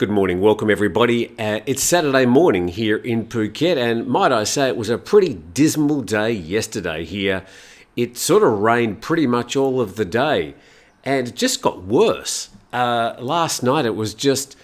Good morning, welcome everybody. It's Saturday morning here in Phuket, and might I say it was a pretty dismal day yesterday here. It sort of rained pretty much all of the day, and it just got worse. Last night it was just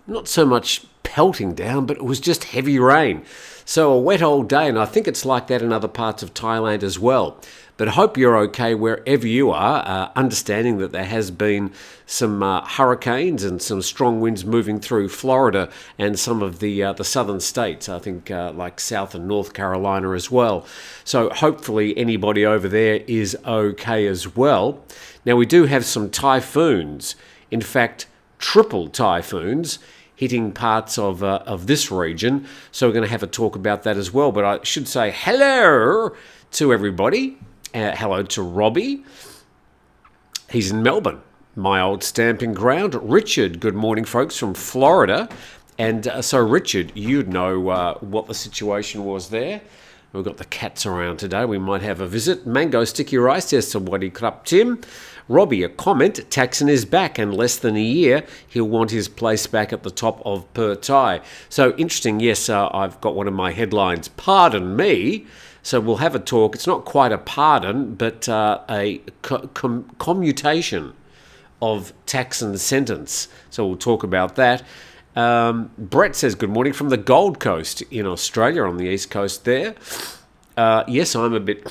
not so much pelting down, but it was just heavy rain. So a wet old day, and I think it's like that in other parts of Thailand as well. But I hope you're okay wherever you are, understanding that there has been some hurricanes and some strong winds moving through Florida and some of the southern states, I think like South and North Carolina as well. So hopefully anybody over there is okay as well. Now we do have some typhoons, in fact triple typhoons, hitting parts of this region. So we're going to have a talk about that as well. But I should say hello to everybody. Hello to Robbie. He's in Melbourne, my old stamping ground. Richard, good morning, folks, from Florida. And so, Richard, you'd know what the situation was there. We've got the cats around today. We might have a visit. Mango sticky rice. Yes, somebody crap Tim. Robbie, a comment. Thaksin is back, and less than a year, he'll want his place back at the top of Thai. So interesting. Yes, I've got one of my headlines. Pardon me. So we'll have a talk. It's not quite a pardon, but a commutation of Thaksin's sentence. So we'll talk about that. Brett says, good morning from the Gold Coast in Australia, on the east coast there. Yes, I'm a bit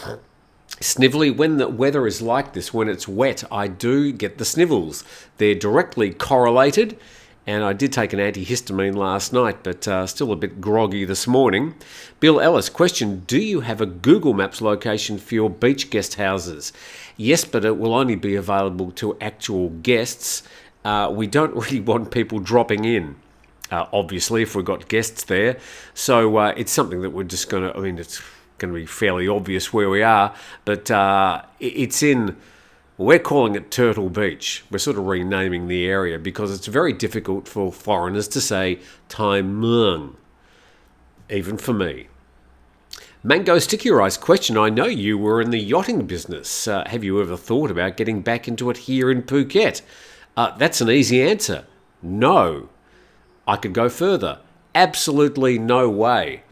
snivelly. When the weather is like this, when it's wet, I do get the snivels. They're directly correlated. And I did take an antihistamine last night, but still a bit groggy this morning. Bill Ellis, question, do you have a Google Maps location for your beach guest houses? Yes, but it will only be available to actual guests. We don't really want people dropping in, obviously, if we've got guests there. So it's something that we're just going to, it's going to be fairly obvious where we are, but it's in... We're calling it Turtle Beach. We're sort of renaming the area because it's very difficult for foreigners to say Tai Muang, even for me. Mango Sticky Rice, question, I know you were in the yachting business. Have you ever thought about getting back into it here in Phuket? That's an easy answer. No. I could go further. Absolutely no way.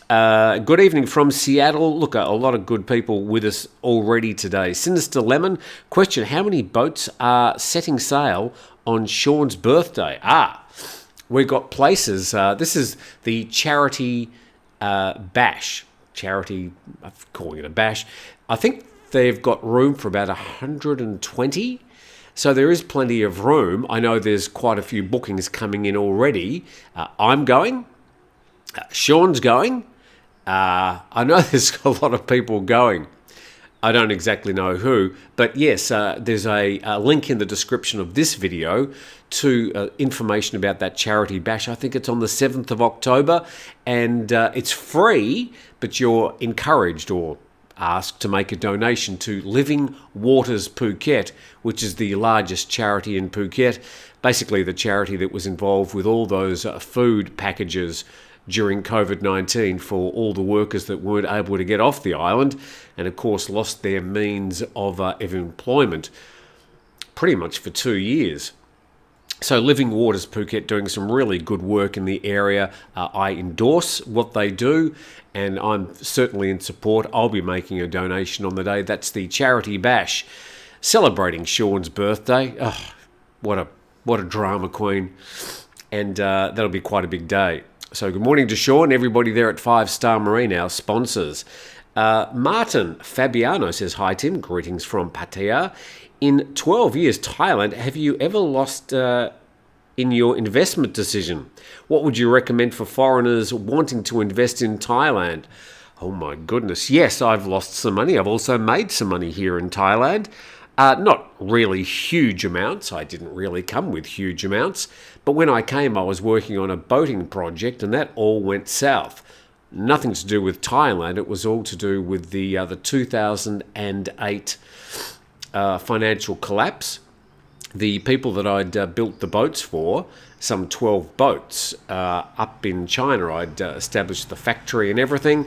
Good evening from Seattle. Look, a lot of good people with us already today. Sinister Lemon, question, how many boats are setting sail on Sean's birthday? We've got places. This is the charity bash. Charity, I'm calling it a bash. I think they've got room for about 120. So there is plenty of room. I know there's quite a few bookings coming in already. I'm going. Sean's going. I know there's a lot of people going. I don't exactly know who, but yes, there's a link in the description of this video to information about that charity bash. I think it's on the 7th of October, and it's free, but you're encouraged or asked to make a donation to Living Waters Phuket, which is the largest charity in Phuket, basically the charity that was involved with all those food packages during COVID-19 for all the workers that weren't able to get off the island and, of course, lost their means of employment pretty much for 2 years. So Living Waters Phuket doing some really good work in the area. I endorse what they do, and I'm certainly in support. I'll be making a donation on the day. That's the Charity Bash, celebrating Sean's birthday. Oh, what a drama queen. And that'll be quite a big day. So good morning to Sean, everybody there at 5 Star Marine, our sponsors. Martin Fabiano says, hi Tim, greetings from Pattaya. In 12 years, Thailand, have you ever lost in your investment decision? What would you recommend for foreigners wanting to invest in Thailand? Oh my goodness, yes, I've lost some money. I've also made some money here in Thailand. Not really huge amounts. I didn't really come with huge amounts. But when I came, I was working on a boating project, and that all went south. Nothing to do with Thailand. It was all to do with the 2008 financial collapse. The people that I'd built the boats for, some 12 boats up in China, I'd established the factory and everything.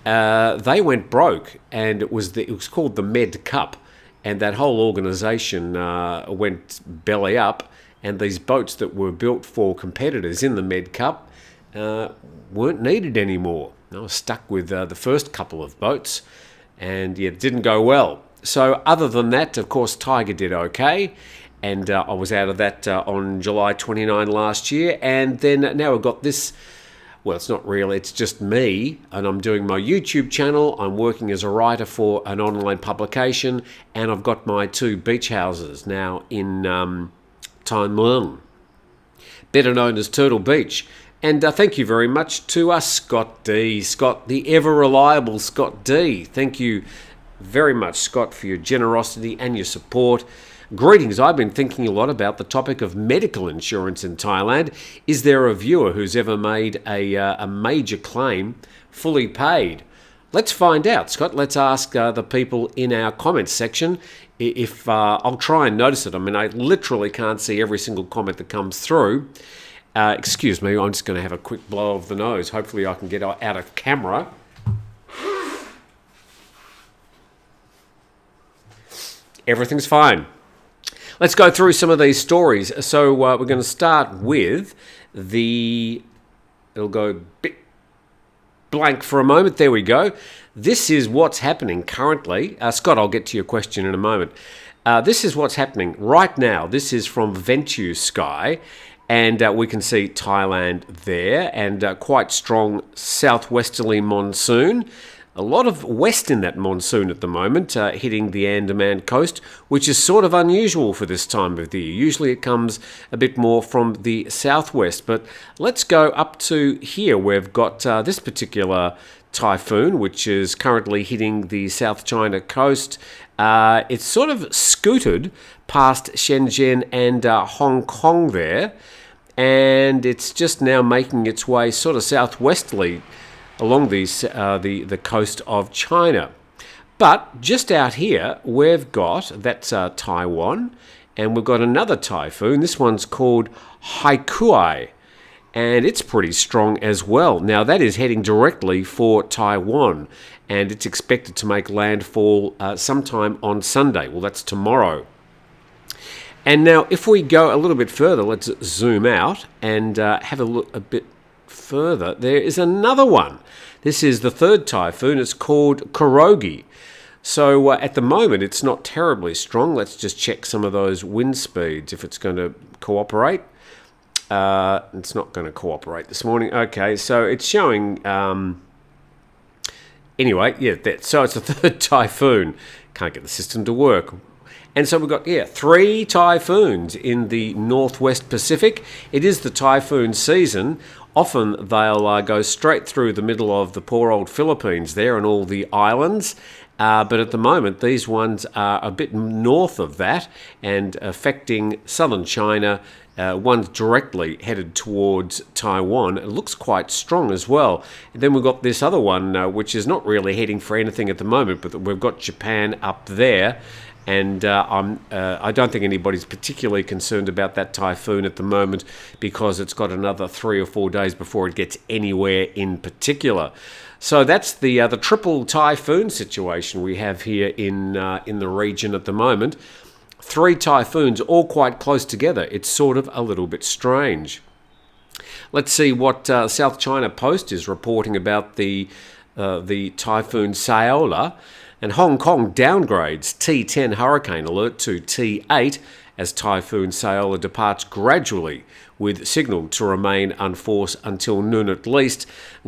They went broke, and it was called the Med Cup. And that whole organisation went belly up, and these boats that were built for competitors in the Med Cup weren't needed anymore. I was stuck with the first couple of boats, and it didn't go well. So other than that, of course, Tiger did okay, and I was out of that on July 29 last year, and then now I've got this. Well, it's not really, it's just me, and I'm doing my YouTube channel. I'm working as a writer for an online publication, and I've got my 2 beach houses now in Tai Muang, better known as Turtle Beach. And thank you very much to Scott D. Scott, the ever-reliable Scott D. Thank you very much, Scott, for your generosity and your support. Greetings. I've been thinking a lot about the topic of medical insurance in Thailand. Is there a viewer who's ever made a major claim fully paid? Let's find out, Scott. Let's ask the people in our comments section if I'll try and notice it. I mean, I literally can't see every single comment that comes through. Excuse me, I'm just going to have a quick blow of the nose. Hopefully I can get out of camera. Everything's fine. Let's go through some of these stories. So we're going to start with it'll go bit blank for a moment. There we go. This is what's happening currently. Scott, I'll get to your question in a moment. This is what's happening right now. This is from Ventu Sky, and we can see Thailand there, and quite strong southwesterly monsoon. A lot of west in that monsoon at the moment, hitting the Andaman coast, which is sort of unusual for this time of the year. Usually it comes a bit more from the southwest. But let's go up to here. We've got this particular typhoon, which is currently hitting the South China coast. It's sort of scooted past Shenzhen and Hong Kong there, and it's just now making its way sort of southwesterly along the coast of China. But just out here, we've got, that's Taiwan, and we've got another typhoon. This one's called Haikuai, and it's pretty strong as well. Now, that is heading directly for Taiwan, and it's expected to make landfall sometime on Sunday. Well, that's tomorrow. And now, if we go a little bit further, let's zoom out and have a look a bit further. There is another one. This is the third typhoon. It's called Kurogi. So at the moment, it's not terribly strong. Let's just check some of those wind speeds, if it's going to cooperate. It's not going to cooperate this morning. Okay, so it's showing... anyway, yeah, so it's the third typhoon. Can't get the system to work. And so we've got, 3 typhoons in the northwest Pacific. It is the typhoon season. Often they'll go straight through the middle of the poor old Philippines there and all the islands. But at the moment, these ones are a bit north of that and affecting southern China. One's directly headed towards Taiwan. It looks quite strong as well. And then we've got this other one, which is not really heading for anything at the moment, but we've got Japan up there. And I don't think anybody's particularly concerned about that typhoon at the moment because it's got another 3 or 4 days before it gets anywhere in particular. So that's the triple typhoon situation we have here in the region at the moment. 3 typhoons all quite close together. It's sort of a little bit strange. Let's see what South China Post is reporting about the typhoon Saola. And Hong Kong downgrades T10 hurricane alert to T8 as Typhoon Saola departs gradually with signal to remain unforced until noon at least.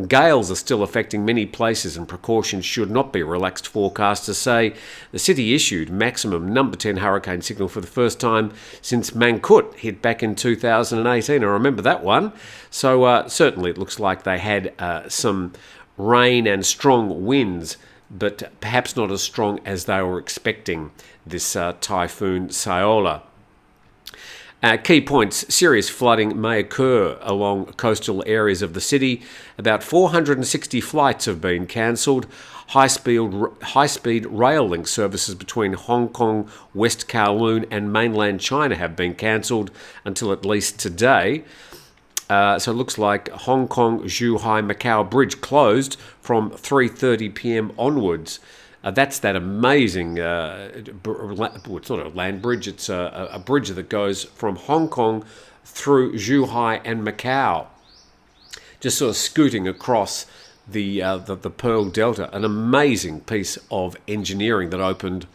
Gales are still affecting many places and precautions should not be relaxed, forecasters say. The city issued maximum number 10 hurricane signal for the first time since Mangkhut hit back in 2018. I remember that one. So certainly it looks like they had some rain and strong winds, but perhaps not as strong as they were expecting, this Typhoon Saola. Key points: serious flooding may occur along coastal areas of the city. About 460 flights have been cancelled. High-speed rail link services between Hong Kong, West Kowloon and mainland China have been cancelled until at least today. So it looks like Hong Kong, Zhuhai, Macau Bridge closed from 3:30 p.m. onwards. That's that amazing, it's not a land bridge, it's a bridge that goes from Hong Kong through Zhuhai and Macau, just sort of scooting across the Pearl Delta. An amazing piece of engineering that opened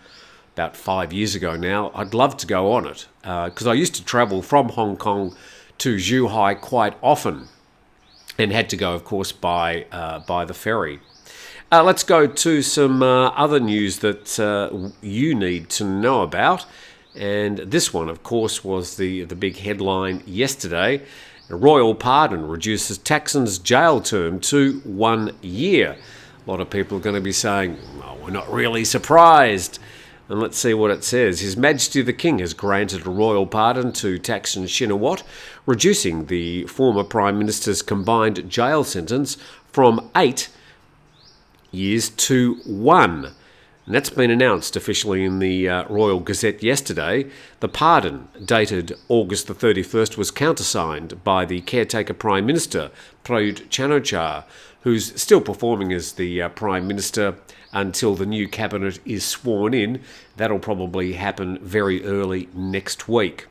about 5 years ago now. I'd love to go on it because I used to travel from Hong Kong to Zhuhai quite often and had to go, of course, by the ferry. Let's go to some other news that you need to know about. And this one, of course, was the big headline yesterday. A royal pardon reduces Thaksin's jail term to 1 year. A lot of people are going to be saying, well, we're not really surprised. And let's see what it says. His Majesty the King has granted a royal pardon to Thaksin Shinawatra, reducing the former Prime Minister's combined jail sentence from 8 years to 1. And that's been announced officially in the Royal Gazette yesterday. The pardon, dated August the 31st, was countersigned by the caretaker Prime Minister, Prayut Chan-o-cha, who's still performing as the Prime Minister until the new cabinet is sworn in. That'll probably happen very early next week.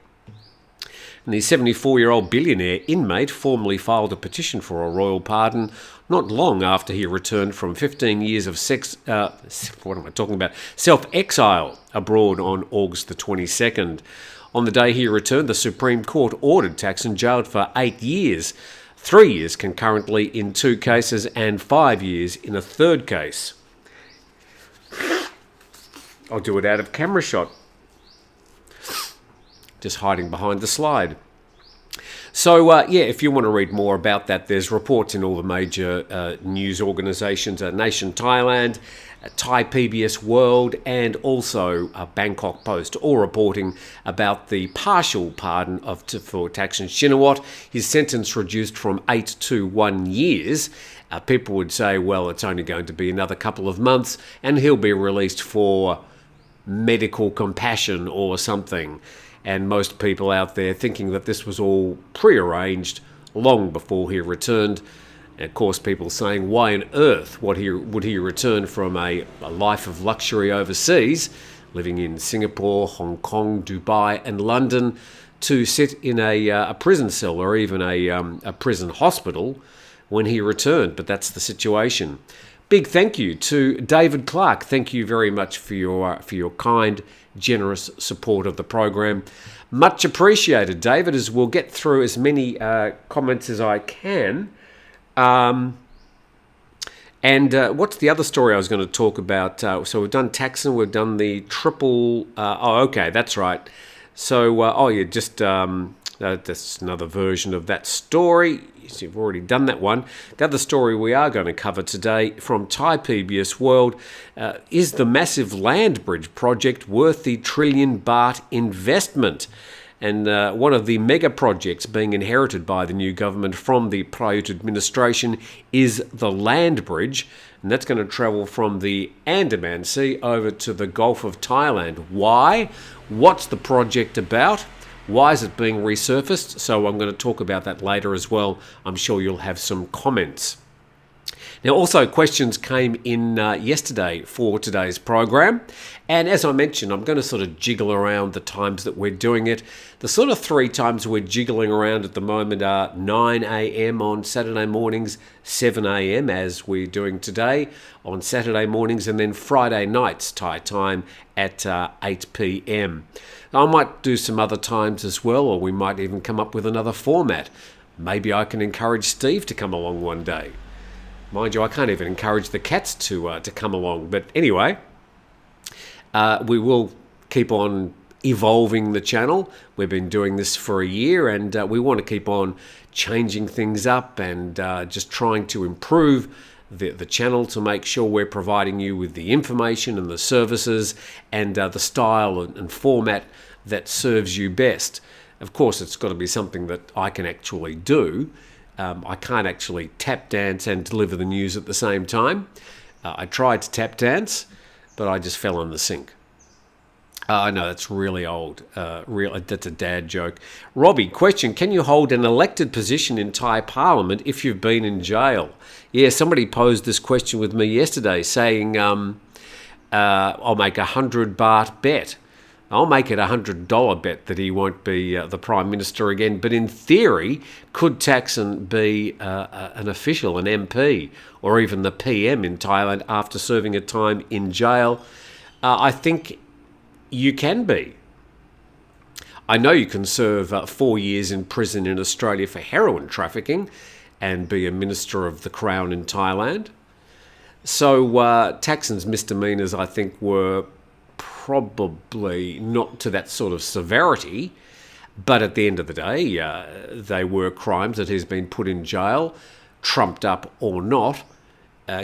And the 74-year-old billionaire inmate formally filed a petition for a royal pardon not long after he returned from 15 years of self-exile abroad on August the 22nd. On the day he returned, the Supreme Court ordered Thaksin jailed for 8 years, 3 years concurrently in 2 cases and 5 years in a 3rd case. I'll do it out of camera shot. Just hiding behind the slide. So, if you want to read more about that, there's reports in all the major news organisations, Nation Thailand, Thai PBS World, and also Bangkok Post, all reporting about the partial pardon for Thaksin Shinawatra, his sentence reduced from 8 to 1 years. People would say, well, it's only going to be another couple of months, and he'll be released for medical compassion or something. And most people out there thinking that this was all prearranged long before he returned. And of course, people saying, why on earth would he return from a life of luxury overseas, living in Singapore, Hong Kong, Dubai and London, to sit in a prison cell or even a prison hospital when he returned? But that's the situation. Big thank you to David Clark. Thank you very much for your kind, generous support of the program. Much appreciated, David, as we'll get through as many comments as I can. And what's the other story I was going to talk about? So we've done Thaksin, we've done the triple... okay, that's right. So, that's another version of that story. You've already done that one. The other story we are going to cover today from Thai PBS World is the massive land bridge project worth the trillion baht investment. And one of the mega projects being inherited by the new government from the Prayut administration is the land bridge. And that's going to travel from the Andaman Sea over to the Gulf of Thailand. Why? What's the project about? Why is it being resurfaced? So I'm going to talk about that later as well. I'm sure you'll have some comments. Now, also, questions came in yesterday for today's program. And as I mentioned, I'm going to sort of jiggle around the times that we're doing it. The sort of 3 times we're jiggling around at the moment are 9 a.m. on Saturday mornings, 7 a.m. as we're doing today on Saturday mornings, and then Friday nights Thai time at 8 p.m. I might do some other times as well, or we might even come up with another format. Maybe I can encourage Steve to come along one day. Mind you, I can't even encourage the cats to come along. But anyway, we will keep on evolving the channel. We've been doing this for a year, and we want to keep on changing things up and just trying to improve the channel to make sure we're providing you with the information and the services and the style and format that serves you best. Of course, it's got to be something that I can actually do. I can't actually tap dance and deliver the news at the same time. I tried to tap dance, but I just fell in the sink. I know that's really old. That's a dad joke. Robbie, question, can you hold an elected position in Thai Parliament if you've been in jail? Yeah, somebody posed this question with me yesterday saying, I'll make a 100 baht bet. I'll make it a $100 bet that he won't be the Prime Minister again. But in theory, could Thaksin be an official, an MP, or even the PM in Thailand after serving a time in jail? I think you can be. I know you can serve 4 years in prison in Australia for heroin trafficking and be a Minister of the Crown in Thailand. So Thaksin's misdemeanours, I think, were probably not to that sort of severity, but at the end of the day, they were crimes that he's been put in jail, trumped up or not.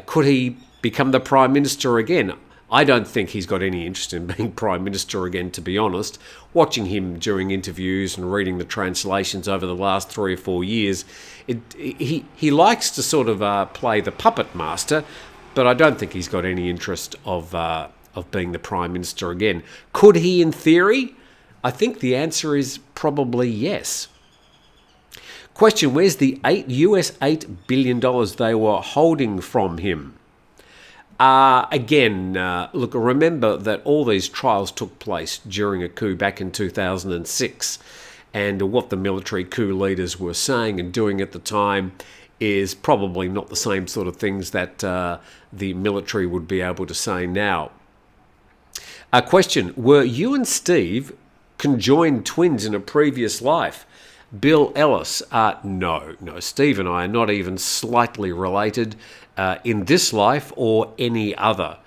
Could he become the Prime Minister again? I don't think he's got any interest in being Prime Minister again, to be honest. Watching him during interviews and reading the translations over the last 3 or 4 years, he likes to sort of play the puppet master, but I don't think he's got any interest of being the Prime Minister again. Could he in theory? I think the answer is probably yes. Question, where's the US $8 billion they were holding from him? Again, look, remember that all these trials took place during a coup back in 2006, and what the military coup leaders were saying and doing at the time is probably not the same sort of things that the military would be able to say now. A question, were you and Steve conjoined twins in a previous life? Bill Ellis, no, Steve and I are not even slightly related in this life or any other.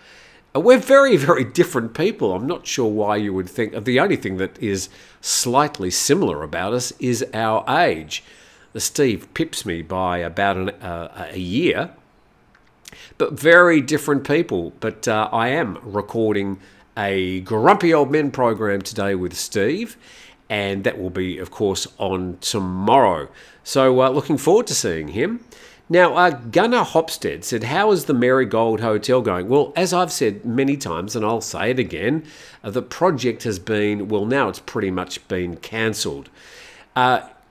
We're very, very different people. I'm not sure why you would think. The only thing that is slightly similar about us is our age. Steve pips me by about a year, but very different people. But I am recording a Grumpy Old Men program today with Steve, and that will be, of course, on tomorrow. So looking forward to seeing him. Now, Gunnar Hopstead said, how is the Marigold Hotel going? Well, as I've said many times, and I'll say it again, the project has been, well, now it's pretty much been cancelled.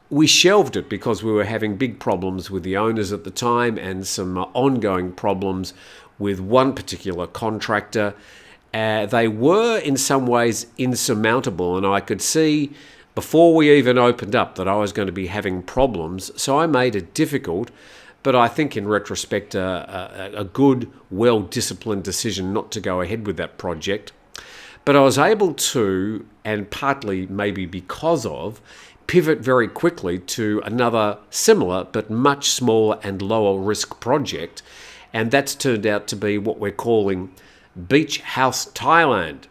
We shelved it because we were having big problems with the owners at the time and some ongoing problems with one particular contractor. They were in some ways insurmountable, and I could see before we even opened up that I was going to be having problems, so I made it difficult, but I think in retrospect a good, well-disciplined decision not to go ahead with that project. But I was able to, and partly maybe because of, pivot very quickly to another similar but much smaller and lower risk project, and that's turned out to be what we're calling Beach House Thailand.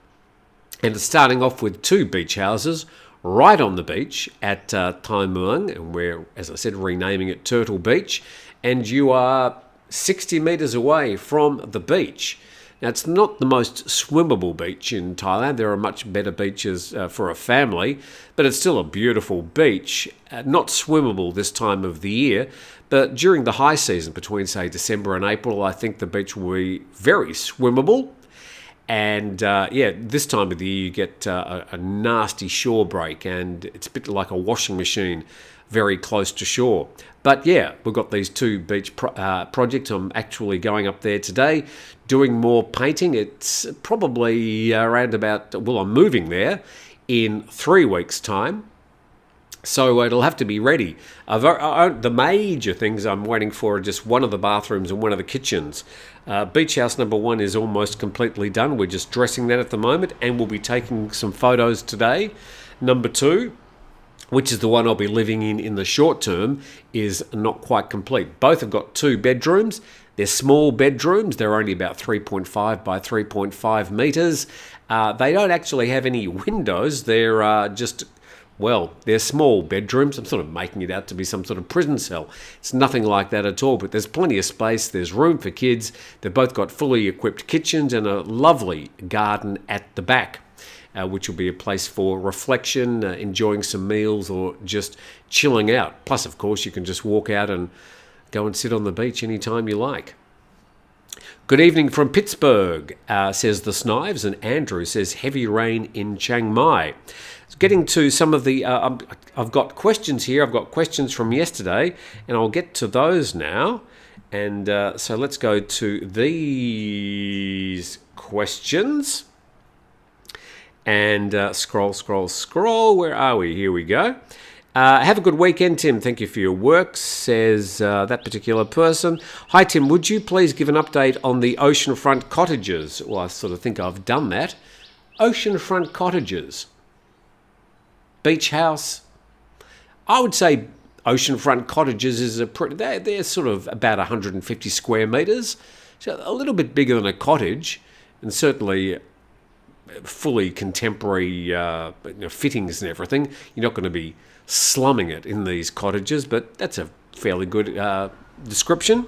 And it's starting off with 2 beach houses right on the beach at Thai Muang, and we're, as I said, renaming it Turtle Beach, and you are 60 metres away from the beach. Now, it's not the most swimmable beach in Thailand. There are much better beaches for a family, but it's still a beautiful beach. Not swimmable this time of the year, but during the high season, between, say, December and April, I think the beach will be very swimmable. And, this time of the year you get a nasty shore break, and it's a bit like a washing machine very close to shore. But, yeah, we've got these 2 beach projects. I'm actually going up there today, doing more painting. It's probably around about, well, I'm moving there in 3 weeks' time. So it'll have to be ready. The major things I'm waiting for are just one of the bathrooms and one of the kitchens. Beach house number 1 is almost completely done. We're just dressing that at the moment, and we'll be taking some photos today. Number 2, which is the one I'll be living in the short term, is not quite complete. Both have got 2 bedrooms. They're small bedrooms. They're only about 3.5 by 3.5 metres. They don't actually have any windows. They're just... well, they're small bedrooms. I'm sort of making it out to be some sort of prison cell. It's nothing like that at all, but there's plenty of space. There's room for kids. They've both got fully equipped kitchens and a lovely garden at the back, which will be a place for reflection, enjoying some meals, or just chilling out. Plus, of course, you can just walk out and go and sit on the beach anytime you like. Good evening from Pittsburgh, says the Snives, and Andrew says heavy rain in Chiang Mai. Getting to some of the, I've got questions here. I've got questions from yesterday, and I'll get to those now. And so let's go to these questions. And scroll. Where are we? Here we go. Have a good weekend, Tim. Thank you for your work, says that particular person. Hi, Tim. Would you please give an update on the oceanfront cottages? Well, I sort of think I've done that. Oceanfront cottages. Beach house. I would say oceanfront cottages is they're sort of about 150 square metres. So a little bit bigger than a cottage, and certainly fully contemporary fittings and everything. You're not going to be slumming it in these cottages, but that's a fairly good description.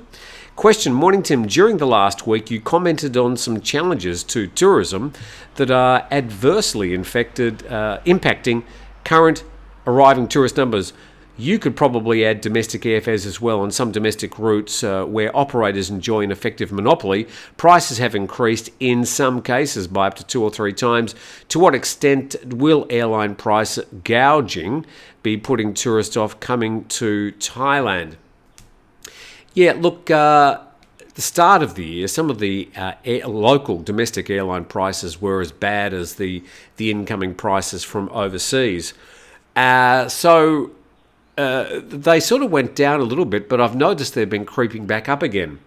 Question, morning Tim, during the last week you commented on some challenges to tourism that are adversely impacting current arriving tourist numbers. You could probably add domestic airfares as well on some domestic routes where operators enjoy an effective monopoly. Prices have increased in some cases by up to 2 or 3 times. To what extent will airline price gouging be putting tourists off coming to Thailand? Yeah, look, the start of the year, some of the local domestic airline prices were as bad as the incoming prices from overseas. They sort of went down a little bit, but I've noticed they've been creeping back up again.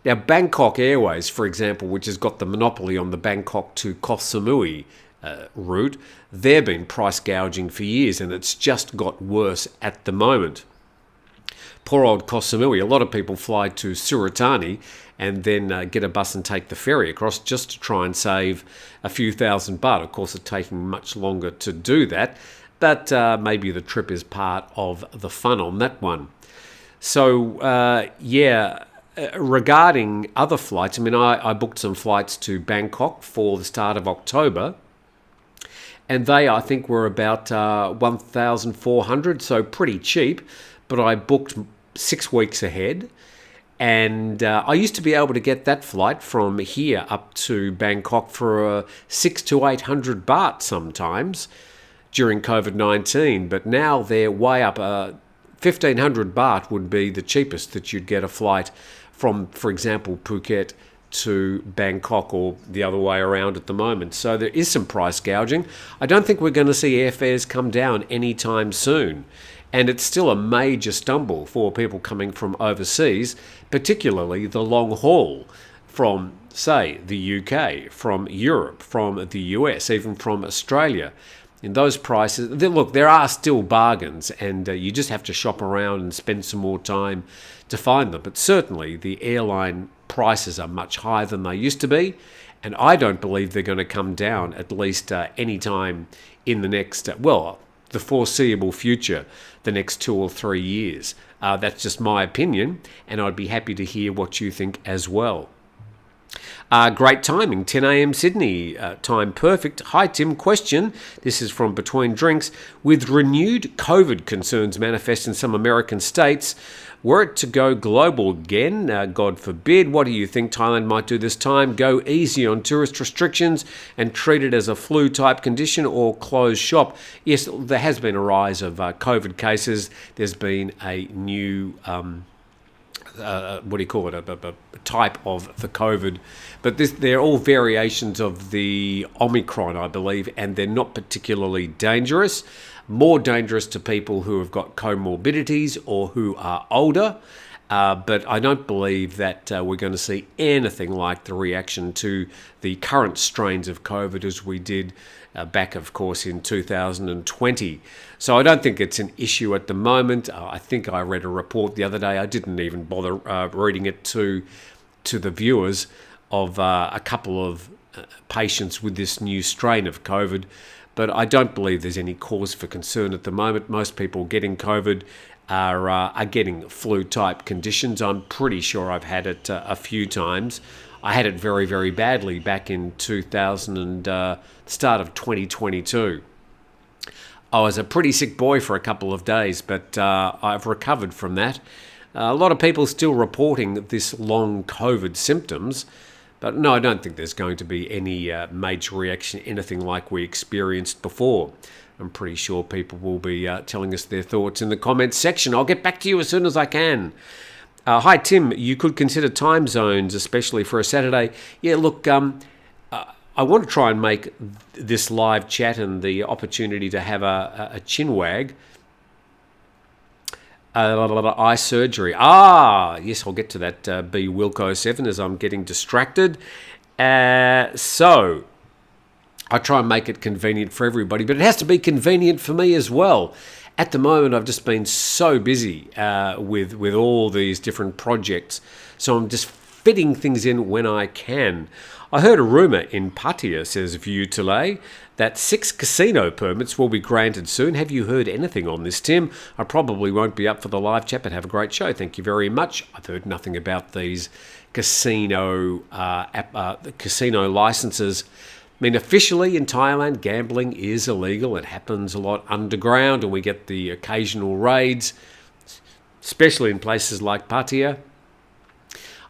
Now, Bangkok Airways, for example, which has got the monopoly on the Bangkok to Koh Samui route, they've been price gouging for years, and it's just got worse at the moment. Poor old Koh Samui, a lot of people fly to Suratani and then get a bus and take the ferry across just to try and save a few $1,000 baht. Of course, it's taking much longer to do that. But maybe the trip is part of the fun on that one. So, regarding other flights, I mean, I booked some flights to Bangkok for the start of October. And they, I think, were about 1,400, so pretty cheap. But I booked 6 weeks ahead. And I used to be able to get that flight from here up to Bangkok for 600 to 800 baht sometimes during COVID-19, but now they're way up. 1,500 baht would be the cheapest that you'd get a flight from, for example, Phuket to Bangkok, or the other way around at the moment. So there is some price gouging. I don't think we're going to see airfares come down anytime soon. And it's still a major stumble for people coming from overseas, particularly the long haul from, say, the UK, from Europe, from the US, even from Australia. In those prices, look, there are still bargains, and you just have to shop around and spend some more time to find them. But certainly the airline prices are much higher than they used to be, and I don't believe they're going to come down at least any time in the next, the foreseeable future, the next 2 or 3 years. That's just my opinion, and I'd be happy to hear what you think as well. Great timing, 10 a.m. Sydney, time perfect. Hi Tim, question. This is from Between Drinks. With renewed COVID concerns manifest in some American states, were it to go global again, God forbid, what do you think Thailand might do this time? Go easy on tourist restrictions and treat it as a flu-type condition, or close shop? Yes, there has been a rise of COVID cases. There's been a new a type of the COVID, but they're all variations of the Omicron, I believe, and they're not particularly dangerous. More dangerous to people who have got comorbidities or who are older, but I don't believe that we're going to see anything like the reaction to the current strains of COVID as we did back, of course, in 2020. So I don't think it's an issue at the moment. I think I read a report the other day. I didn't even bother reading it to the viewers of a couple of patients with this new strain of COVID. But I don't believe there's any cause for concern at the moment. Most people getting COVID are getting flu-type conditions. I'm pretty sure I've had it a few times. I had it very, very badly back in 2000 and start of 2022. I was a pretty sick boy for a couple of days, but I've recovered from that. A lot of people still reporting this long COVID symptoms, but no, I don't think there's going to be any major reaction, anything like we experienced before. I'm pretty sure people will be telling us their thoughts in the comments section. I'll get back to you as soon as I can. Hi, Tim. You could consider time zones, especially for a Saturday. Yeah, look, I want to try and make this live chat and the opportunity to have a chin wag eye surgery. Yes, I'll get to that B Wilco 7 as I'm getting distracted. So I try and make it convenient for everybody, but it has to be convenient for me as well. At the moment, I've just been so busy with all these different projects, so I'm just fitting things in when I can. I heard a rumour in Pattaya, says View Tele, that 6 casino permits will be granted soon. Have you heard anything on this, Tim? I probably won't be up for the live chat, but have a great show. Thank you very much. I've heard nothing about these casino licenses. I mean, officially in Thailand, gambling is illegal. It happens a lot underground, and we get the occasional raids, especially in places like Pattaya.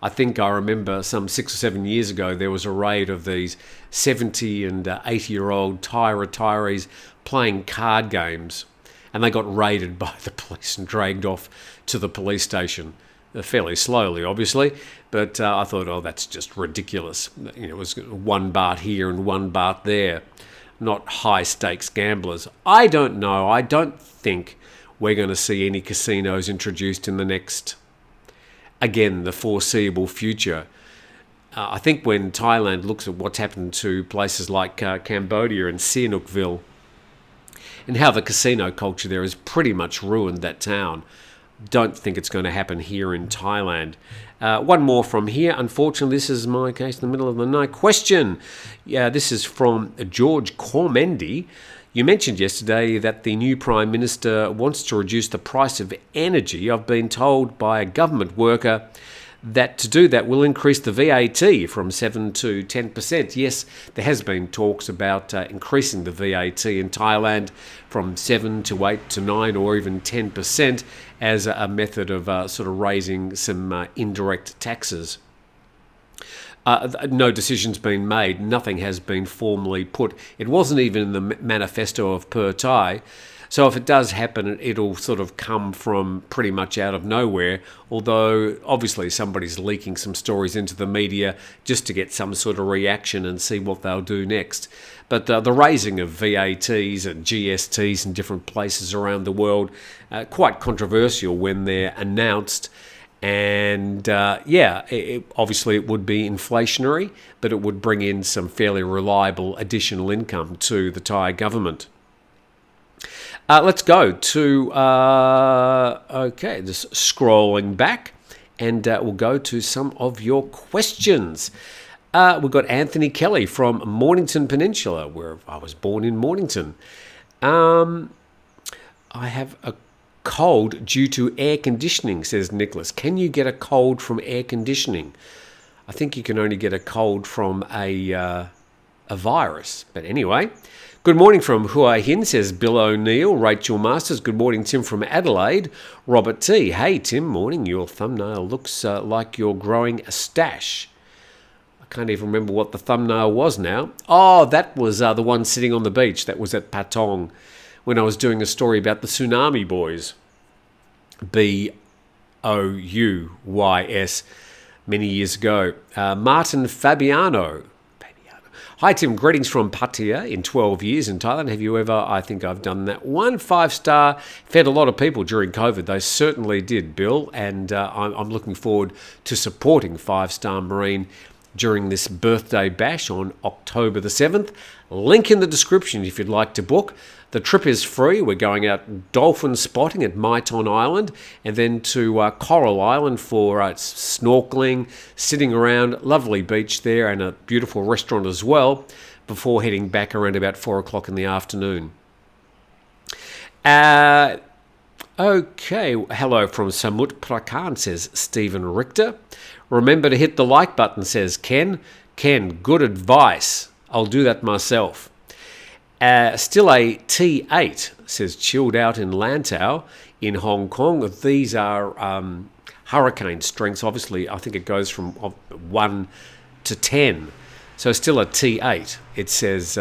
I think I remember some 6 or 7 years ago, there was a raid of these 70 and 80-year-old Thai retirees playing card games, and they got raided by the police and dragged off to the police station. Fairly slowly, obviously, but I thought, that's just ridiculous. It was 1 baht here and 1 baht there, not high-stakes gamblers. I don't know. I don't think we're going to see any casinos introduced in the next, again, the foreseeable future. I think when Thailand looks at what's happened to places like Cambodia and Sihanoukville and how the casino culture there has pretty much ruined that town, don't think it's going to happen here in Thailand. One more from here. Unfortunately, this is my case in the middle of the night. Question. This is from George Cormendi. You mentioned yesterday that the new Prime Minister wants to reduce the price of energy. I've been told by a government worker that to do that will increase the VAT from 7 to 10%. Yes, there has been talks about increasing the VAT in Thailand from 7 to 8 to 9 or even 10% as a method of sort of raising some indirect taxes. No decision's been made. Nothing has been formally put. It wasn't even in the manifesto of Per Thai. So if it does happen, it'll sort of come from pretty much out of nowhere, although obviously somebody's leaking some stories into the media just to get some sort of reaction and see what they'll do next. But the raising of VATs and GSTs in different places around the world, quite controversial when they're announced. And obviously it would be inflationary, but it would bring in some fairly reliable additional income to the Thai government. Let's go to, just scrolling back, and we'll go to some of your questions. We've got Anthony Kelly from Mornington Peninsula, where I was born in Mornington. I have a cold due to air conditioning, says Nicholas. Can you get a cold from air conditioning? I think you can only get a cold from a virus. But anyway, good morning from Hua Hin, says Bill O'Neill. Rachel Masters, good morning, Tim from Adelaide. Robert T, hey Tim, morning. Your thumbnail looks like you're growing a stash. I can't even remember what the thumbnail was now. Oh, that was the one sitting on the beach. That was at Patong when I was doing a story about the Tsunami Boys. Bouy's many years ago. Martin Fabiano. Hi Tim, greetings from Pattaya in 12 years in Thailand. Have you ever, I think I've done that, 1 5-star, fed a lot of people during COVID. They certainly did, Bill, and I'm looking forward to supporting 5-Star Marine during this birthday bash on October the 7th. Link in the description if you'd like to book. The trip is free. We're going out dolphin spotting at Maiton Island and then to Coral Island for snorkeling, sitting around, lovely beach there and a beautiful restaurant as well before heading back around about 4 o'clock in the afternoon. Okay, hello from Samut Prakan, says Stephen Richter. Remember to hit the like button, says Ken. Ken, good advice. I'll do that myself. Still a T8, says Chilled Out in Lantau in Hong Kong. These are hurricane strengths. Obviously, I think it goes from 1 to 10. So still a T8, it says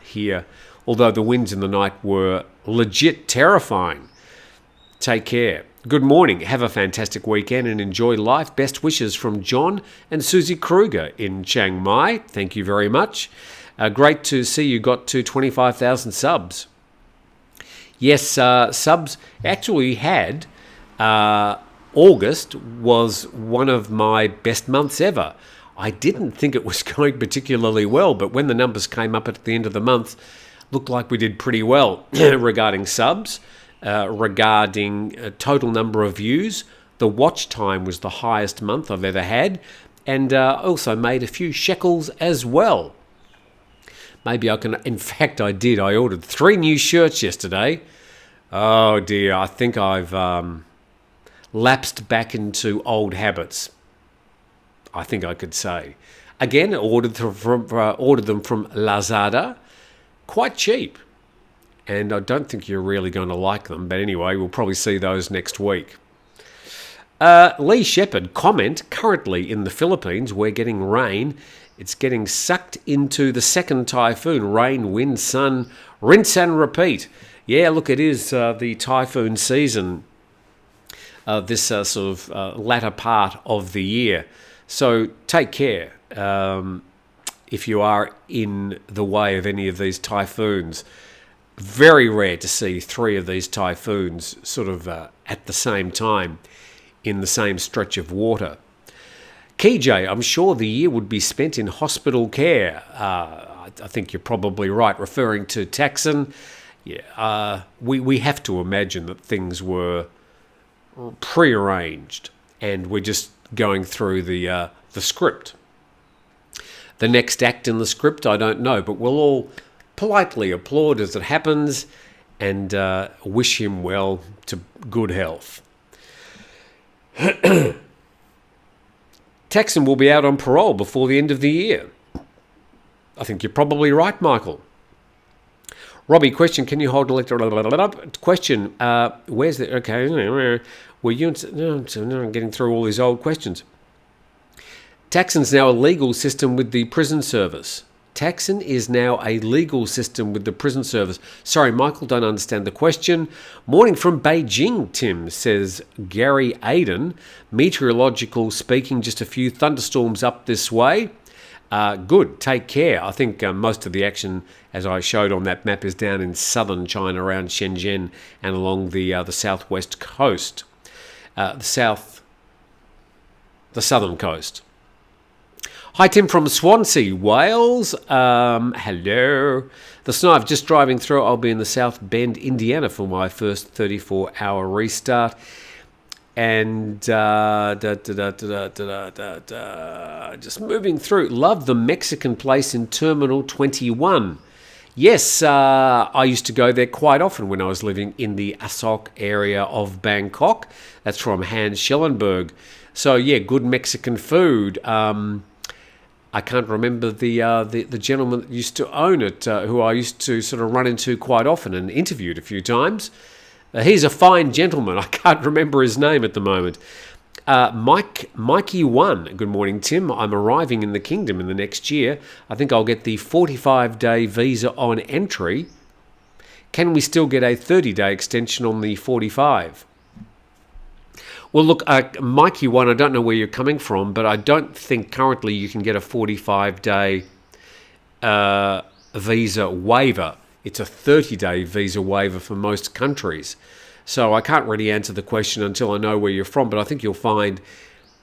here. Although the winds in the night were legit terrifying. Take care. Good morning. Have a fantastic weekend and enjoy life. Best wishes from John and Susie Kruger in Chiang Mai. Thank you very much. Great to see you got to 25,000 subs. Yes, subs actually had August was one of my best months ever. I didn't think it was going particularly well, but when the numbers came up at the end of the month, looked like we did pretty well regarding subs, regarding total number of views. The watch time was the highest month I've ever had, and also made a few shekels as well. Maybe I can, in fact I did. I ordered 3 new shirts yesterday. Oh dear, I think I've lapsed back into old habits, I think I could say. Again, ordered them from Lazada, quite cheap. And I don't think you're really going to like them. But anyway, we'll probably see those next week. Lee Shepherd, comment, currently in the Philippines, we're getting rain. It's getting sucked into the second typhoon. Rain, wind, sun, rinse and repeat. Yeah, look, it is the typhoon season, this sort of latter part of the year. So take care if you are in the way of any of these typhoons. Very rare to see 3 of these typhoons sort of at the same time in the same stretch of water. KJ, I'm sure the year would be spent in hospital care. I think you're probably right, referring to Thaksin. Yeah, we have to imagine that things were prearranged and we're just going through the script. The next act in the script, I don't know, but we'll all politely applaud as it happens and wish him well to good health. Thaksin will be out on parole before the end of the year. I think you're probably right, Michael. Robbie, question, can you hold electric... Question, where's the... Okay, were you... I'm getting through all these old questions. Thaksin's now a legal system with the prison service. Thaksin is now a legal system with the prison service. Sorry, Michael, don't understand the question. Morning from Beijing, Tim, says Gary Aiden. Meteorological speaking, just a few thunderstorms up this way. Good, take care. I think most of the action, as I showed on that map, is down in southern China, around Shenzhen and along the southwest coast. The southern coast. Hi, Tim from Swansea, Wales. Hello. The snow, I'm just driving through. I'll be in the South Bend, Indiana for my first 34-hour restart. And just moving through. Love the Mexican place in Terminal 21. Yes, I used to go there quite often when I was living in the Asok area of Bangkok. That's from Hans Schellenberg. So, yeah, good Mexican food. I can't remember the gentleman that used to own it, who I used to sort of run into quite often and interviewed a few times. He's a fine gentleman. I can't remember his name at the moment. Mikey1, good morning, Tim. I'm arriving in the kingdom in the next year. I think I'll get the 45-day visa on entry. Can we still get a 30-day extension on the 45? Well, look, Mikey1, I don't know where you're coming from, but I don't think currently you can get a 45-day visa waiver. It's a 30-day visa waiver for most countries. So I can't really answer the question until I know where you're from, but I think you'll find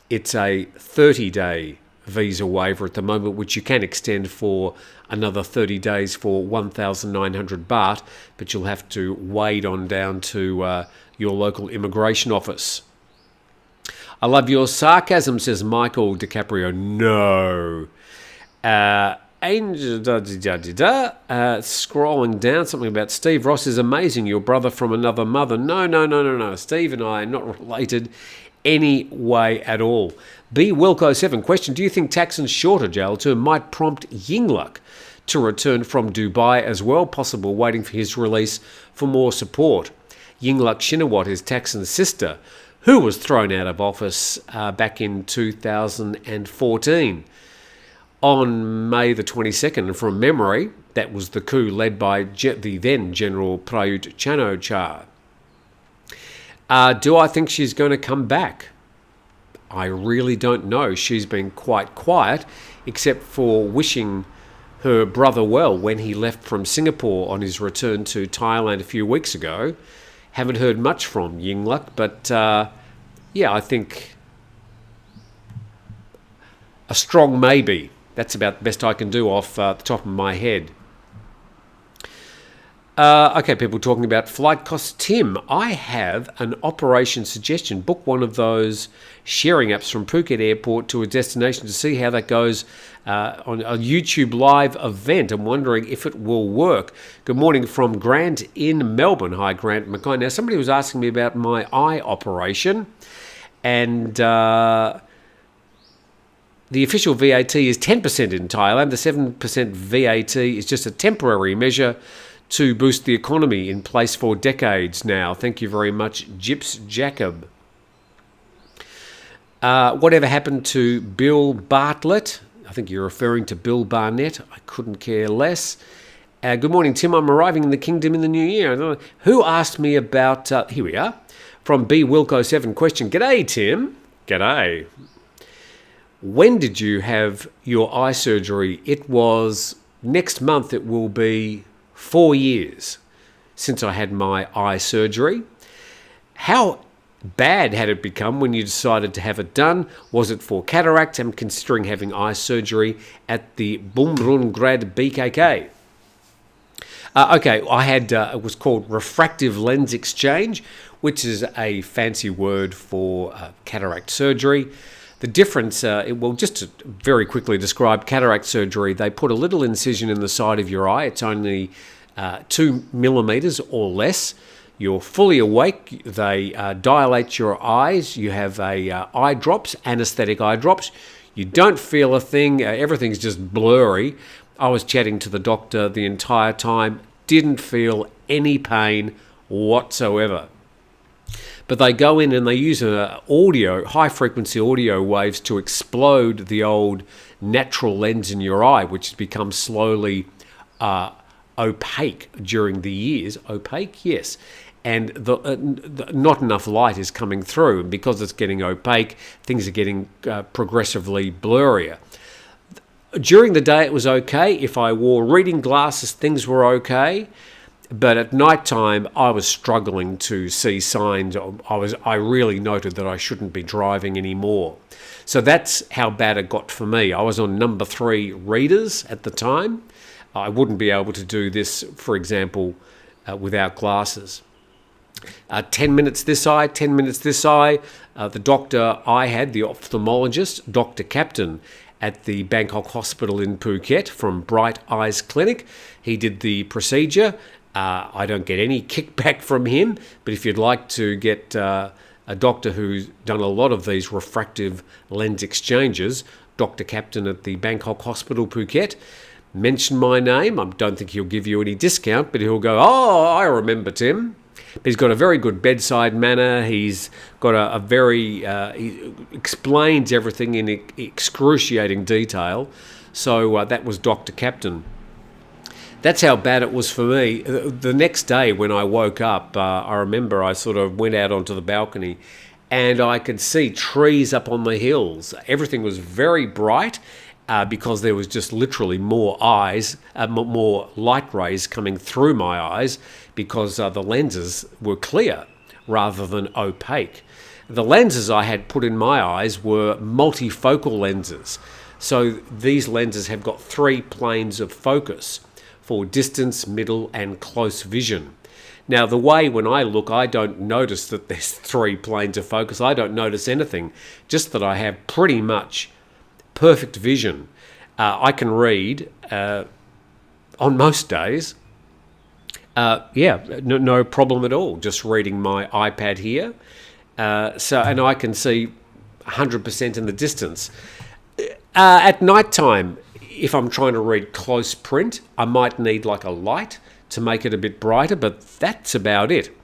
it's a 30-day visa waiver at the moment, which you can extend for another 30 days for 1,900 baht, but you'll have to wade on down to your local immigration office. I love your sarcasm, says Michael DiCaprio. No. Angel, scrolling down, something about Steve Ross is amazing. Your brother from another mother. No. Steve and I are not related any way at all. B. Wilco7, question, do you think Thaksin's shorter jail term might prompt Yingluck to return from Dubai as well? Possible waiting for his release for more support. Yingluck Shinawatra is Thaksin's sister, who was thrown out of office back in 2014. On May the 22nd, from memory, that was the coup led by the then General Prayut Chan-o-cha. Do I think she's going to come back? I really don't know. She's been quite quiet, except for wishing her brother well when he left from Singapore on his return to Thailand a few weeks ago. Haven't heard much from Yingluck, but yeah, I think a strong maybe. That's about the best I can do off the top of my head. Okay, people talking about flight costs. Tim, I have an operation suggestion. Book one of those sharing apps from Phuket Airport to a destination to see how that goes on a YouTube live event. I'm wondering if it will work. Good morning from Grant in Melbourne. Hi, Grant McKay. Now, somebody was asking me about my eye operation, and the official VAT is 10% in Thailand. The 7% VAT is just a temporary measure to boost the economy in place for decades now. Thank you very much, Jips Jacob. Whatever happened to Bill Bartlett? I think you're referring to Bill Barnett. I couldn't care less. Good morning, Tim. I'm arriving in the kingdom in the new year. I don't know. Who asked me about... here we are. From B Wilco 7 question. G'day, Tim. G'day. When did you have your eye surgery? It was... Next month it will be 4 years since I had my eye surgery. How bad had it become when you decided to have it done? Was it for cataract? I'm considering having eye surgery at the Bumrungrad BKK. Okay, I had, it was called refractive lens exchange, which is a fancy word for cataract surgery. The difference, well, just to very quickly describe cataract surgery, they put a little incision in the side of your eye. It's only 2 millimeters or less. You're fully awake. They dilate your eyes. You have eye drops, anesthetic eye drops. You don't feel a thing. Everything's just blurry. I was chatting to the doctor the entire time. Didn't feel any pain whatsoever. But they go in and they use high-frequency audio waves to explode the old natural lens in your eye, which has become slowly opaque during the years. Opaque? Yes. And not enough light is coming through. And because it's getting opaque, things are getting progressively blurrier. During the day, it was okay. If I wore reading glasses, things were okay. But at night time, I was struggling to see signs. I really noted that I shouldn't be driving anymore. So that's how bad it got for me. I was on number 3 readers at the time. I wouldn't be able to do this, for example, without glasses. 10 minutes this eye, 10 minutes this eye. The doctor I had, the ophthalmologist, Dr. Captain, at the Bangkok Hospital in Phuket from Bright Eyes Clinic. He did the procedure. I don't get any kickback from him, but if you'd like to get a doctor who's done a lot of these refractive lens exchanges, Dr. Captain at the Bangkok Hospital, Phuket, mention my name. I don't think he'll give you any discount, but he'll go, oh, I remember Tim. He's got a very good bedside manner. He's got a very, he explains everything in excruciating detail. So that was Dr. Captain. That's how bad it was for me. The next day when I woke up, I remember I sort of went out onto the balcony and I could see trees up on the hills. Everything was very bright because there was just literally more light rays coming through my eyes because the lenses were clear rather than opaque. The lenses I had put in my eyes were multifocal lenses. So these lenses have got 3 planes of focus for distance, middle, and close vision. Now, the way when I look, I don't notice that there's 3 planes of focus. I don't notice anything, just that I have pretty much perfect vision. I can read on most days. No problem at all. Just reading my iPad here. And I can see 100% in the distance. At night time, if I'm trying to read close print, I might need like a light to make it a bit brighter, but that's about it.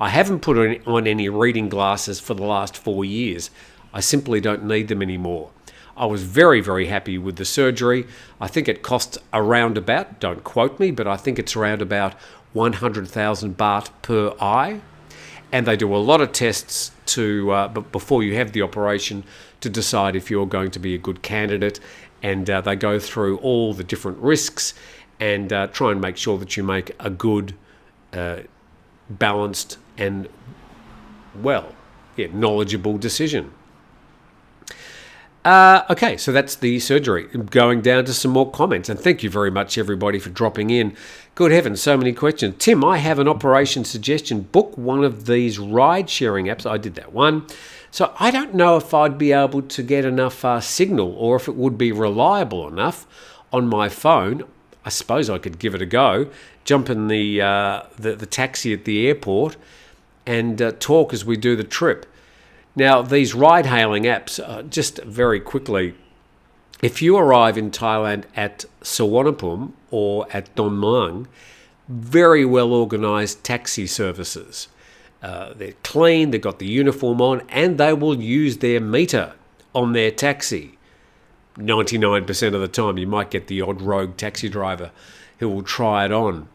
I haven't put on any reading glasses for the last 4 years. I simply don't need them anymore. I was very, very happy with the surgery. I think it cost around about, don't quote me, but I think it's around about 100,000 baht per eye. And they do a lot of tests before you have the operation to decide if you're going to be a good candidate. and they go through all the different risks and try and make sure that you make a good, balanced and knowledgeable decision. Okay, so that's the surgery. Going down to some more comments, and thank you very much, everybody, for dropping in. Good heavens, so many questions. Tim, I have an operation suggestion. Book one of these ride-sharing apps. I did that one. So I don't know if I'd be able to get enough signal, or if it would be reliable enough on my phone. I suppose I could give it a go. Jump in the taxi at the airport and talk as we do the trip. Now, these ride-hailing apps, just very quickly, if you arrive in Thailand at Suvarnabhumi or at Don Mueang, very well-organised taxi services. They're clean, they've got the uniform on, and they will use their meter on their taxi. 99% of the time, you might get the odd rogue taxi driver who will try it on.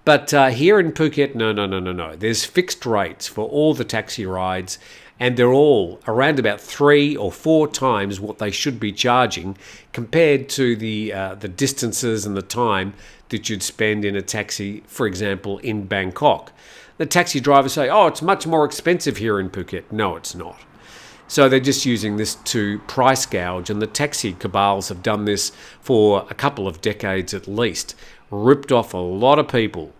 But here in Phuket, no. There's fixed rates for all the taxi rides, and they're all around about 3 or 4 times what they should be charging compared to the distances and the time that you'd spend in a taxi, for example, in Bangkok. The taxi drivers say, oh, it's much more expensive here in Phuket. No, it's not. So they're just using this to price gouge, and the taxi cabals have done this for a couple of decades at least, ripped off a lot of people.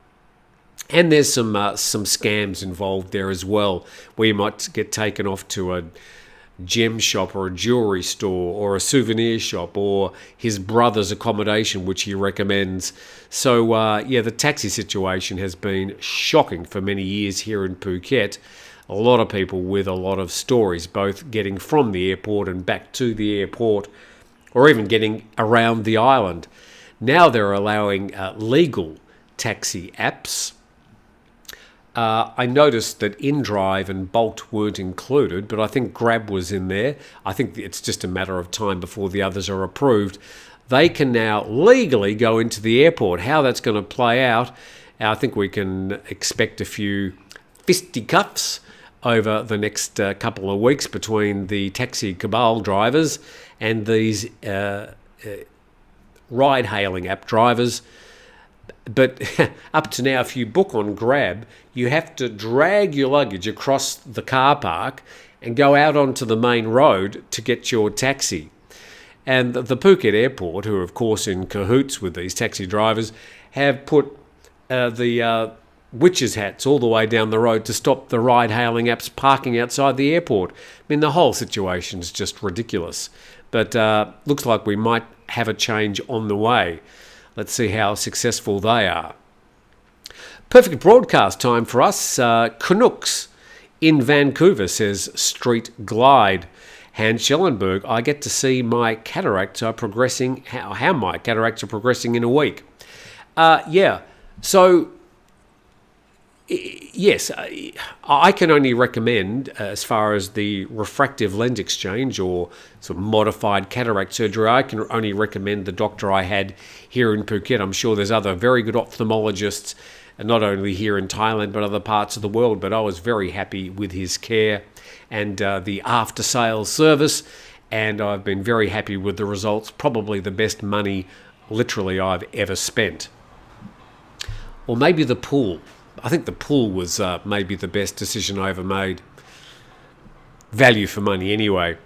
And there's some scams involved there as well, where you might get taken off to a gem shop or a jewellery store or a souvenir shop or his brother's accommodation, which he recommends. So, the taxi situation has been shocking for many years here in Phuket. A lot of people with a lot of stories, both getting from the airport and back to the airport, or even getting around the island. Now they're allowing legal taxi apps. I noticed that InDrive and Bolt weren't included, but I think Grab was in there. I think it's just a matter of time before the others are approved. They can now legally go into the airport. How that's going to play out, I think we can expect a few fisticuffs over the next couple of weeks between the taxi cabal drivers and these ride-hailing app drivers. But up to now, if you book on Grab, you have to drag your luggage across the car park and go out onto the main road to get your taxi. And the Phuket airport, who are of course in cahoots with these taxi drivers, have put the witches' hats all the way down the road to stop the ride-hailing apps parking outside the airport. I mean, the whole situation is just ridiculous. But looks like we might have a change on the way. Let's see how successful they are. Perfect broadcast time for us. Canucks in Vancouver, says Street Glide. Hans Schellenberg, I get to see my cataracts are progressing, how my cataracts are progressing in a week. So yes, I can only recommend, as far as the refractive lens exchange or sort of modified cataract surgery, I can only recommend the doctor I had here in Phuket. I'm sure there's other very good ophthalmologists, not only here in Thailand but other parts of the world, but I was very happy with his care and the after-sales service, and I've been very happy with the results. Probably the best money, literally, I've ever spent. Or maybe the pool. I think the pool was maybe the best decision I ever made. Value for money, anyway.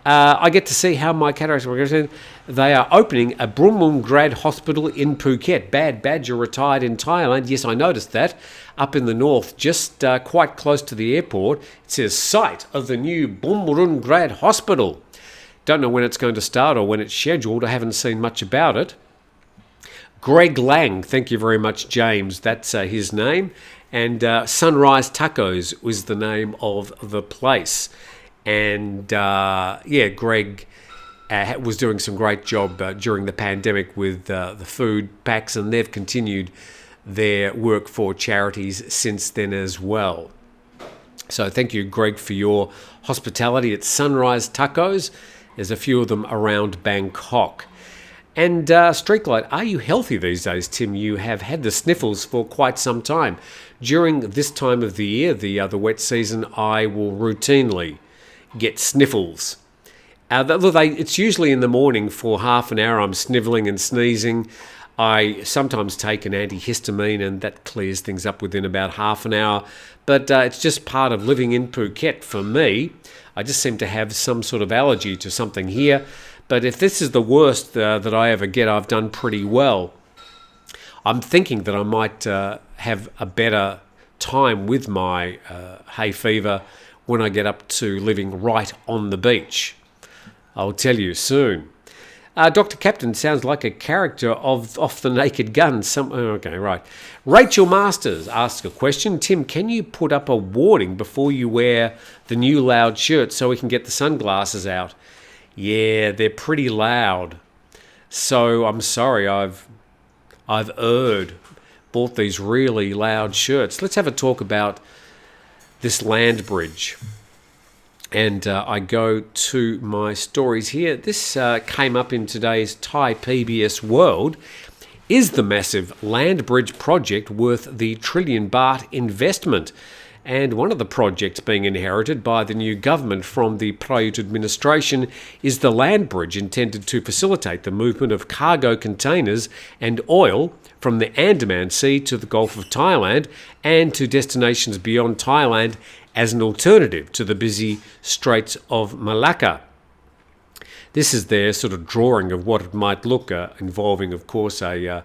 I get to see how my cataracts are progressing. They are opening a Bumrungrad hospital in Phuket. Bad Badger retired in Thailand. Yes, I noticed that. Up in the north, just quite close to the airport. It says, site of the new Bumrungrad hospital. Don't know when it's going to start or when it's scheduled. I haven't seen much about it. Greg Lang, thank you very much, James. That's his name. And Sunrise Tacos was the name of the place. And Greg was doing some great job during the pandemic with the food packs, and they've continued their work for charities since then as well. So thank you, Greg, for your hospitality at Sunrise Tacos. There's a few of them around Bangkok. And Streetlight, are you healthy these days, Tim? You have had the sniffles for quite some time. During this time of the year, the wet season, I will routinely get sniffles. It's usually in the morning for half an hour. I'm snivelling and sneezing. I sometimes take an antihistamine and that clears things up within about half an hour. But it's just part of living in Phuket for me. I just seem to have some sort of allergy to something here. But if this is the worst that I ever get, I've done pretty well. I'm thinking that I might have a better time with my hay fever when I get up to living right on the beach. I'll tell you soon. Dr. Captain sounds like a character of Off the Naked Gun. Okay, right. Rachel Masters asks a question. Tim, can you put up a warning before you wear the new loud shirt so we can get the sunglasses out? Yeah, they're pretty loud. So I'm sorry, I've bought these really loud shirts. Let's have a talk about this land bridge. And I go to my stories here. This came up in today's Thai PBS World. Is the massive land bridge project worth the £1 trillion investment? And one of the projects being inherited by the new government from the Prayut administration is the land bridge intended to facilitate the movement of cargo containers and oil from the Andaman Sea to the Gulf of Thailand and to destinations beyond Thailand as an alternative to the busy Straits of Malacca. This is their sort of drawing of what it might look, involving, of course, a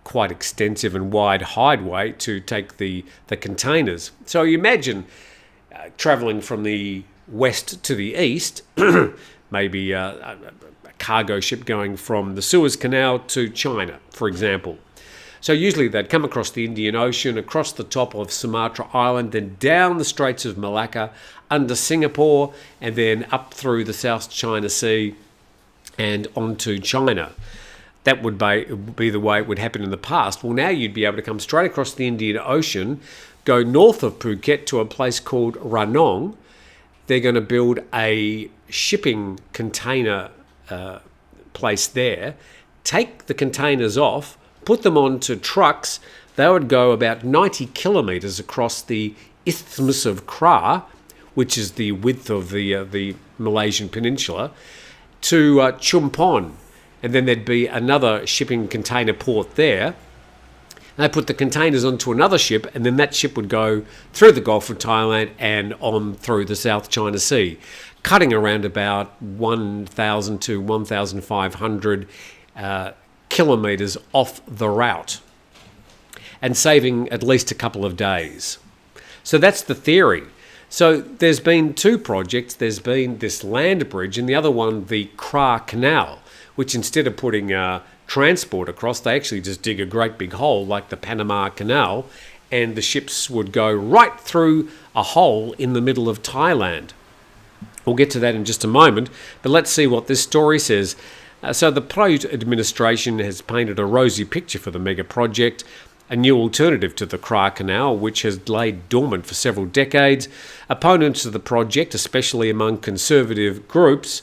quite extensive and wide highway to take the containers. So you imagine travelling from the west to the east, maybe a cargo ship going from the Suez Canal to China, for example. So usually they'd come across the Indian Ocean, across the top of Sumatra Island, then down the Straits of Malacca, under Singapore, and then up through the South China Sea and onto China. That would be the way it would happen in the past. Well, now you'd be able to come straight across the Indian Ocean, go north of Phuket to a place called Ranong. They're going to build a shipping container place there, take the containers off, put them onto trucks. They would go about 90 kilometres across the Isthmus of Kra, which is the width of the Malaysian peninsula, to Chumpon. And then there'd be another shipping container port there. They put the containers onto another ship, and then that ship would go through the Gulf of Thailand and on through the South China Sea, cutting around about 1,000 to 1,500 kilometres off the route and saving at least a couple of days. So that's the theory. So there's been two projects. There's been this land bridge and the other one, the Kra Canal, which instead of putting transport across, they actually just dig a great big hole like the Panama Canal, and the ships would go right through a hole in the middle of Thailand. We'll get to that in just a moment, but let's see what this story says. So the Prayut administration has painted a rosy picture for the mega project, a new alternative to the Kra Canal, which has laid dormant for several decades. Opponents of the project, especially among conservative groups,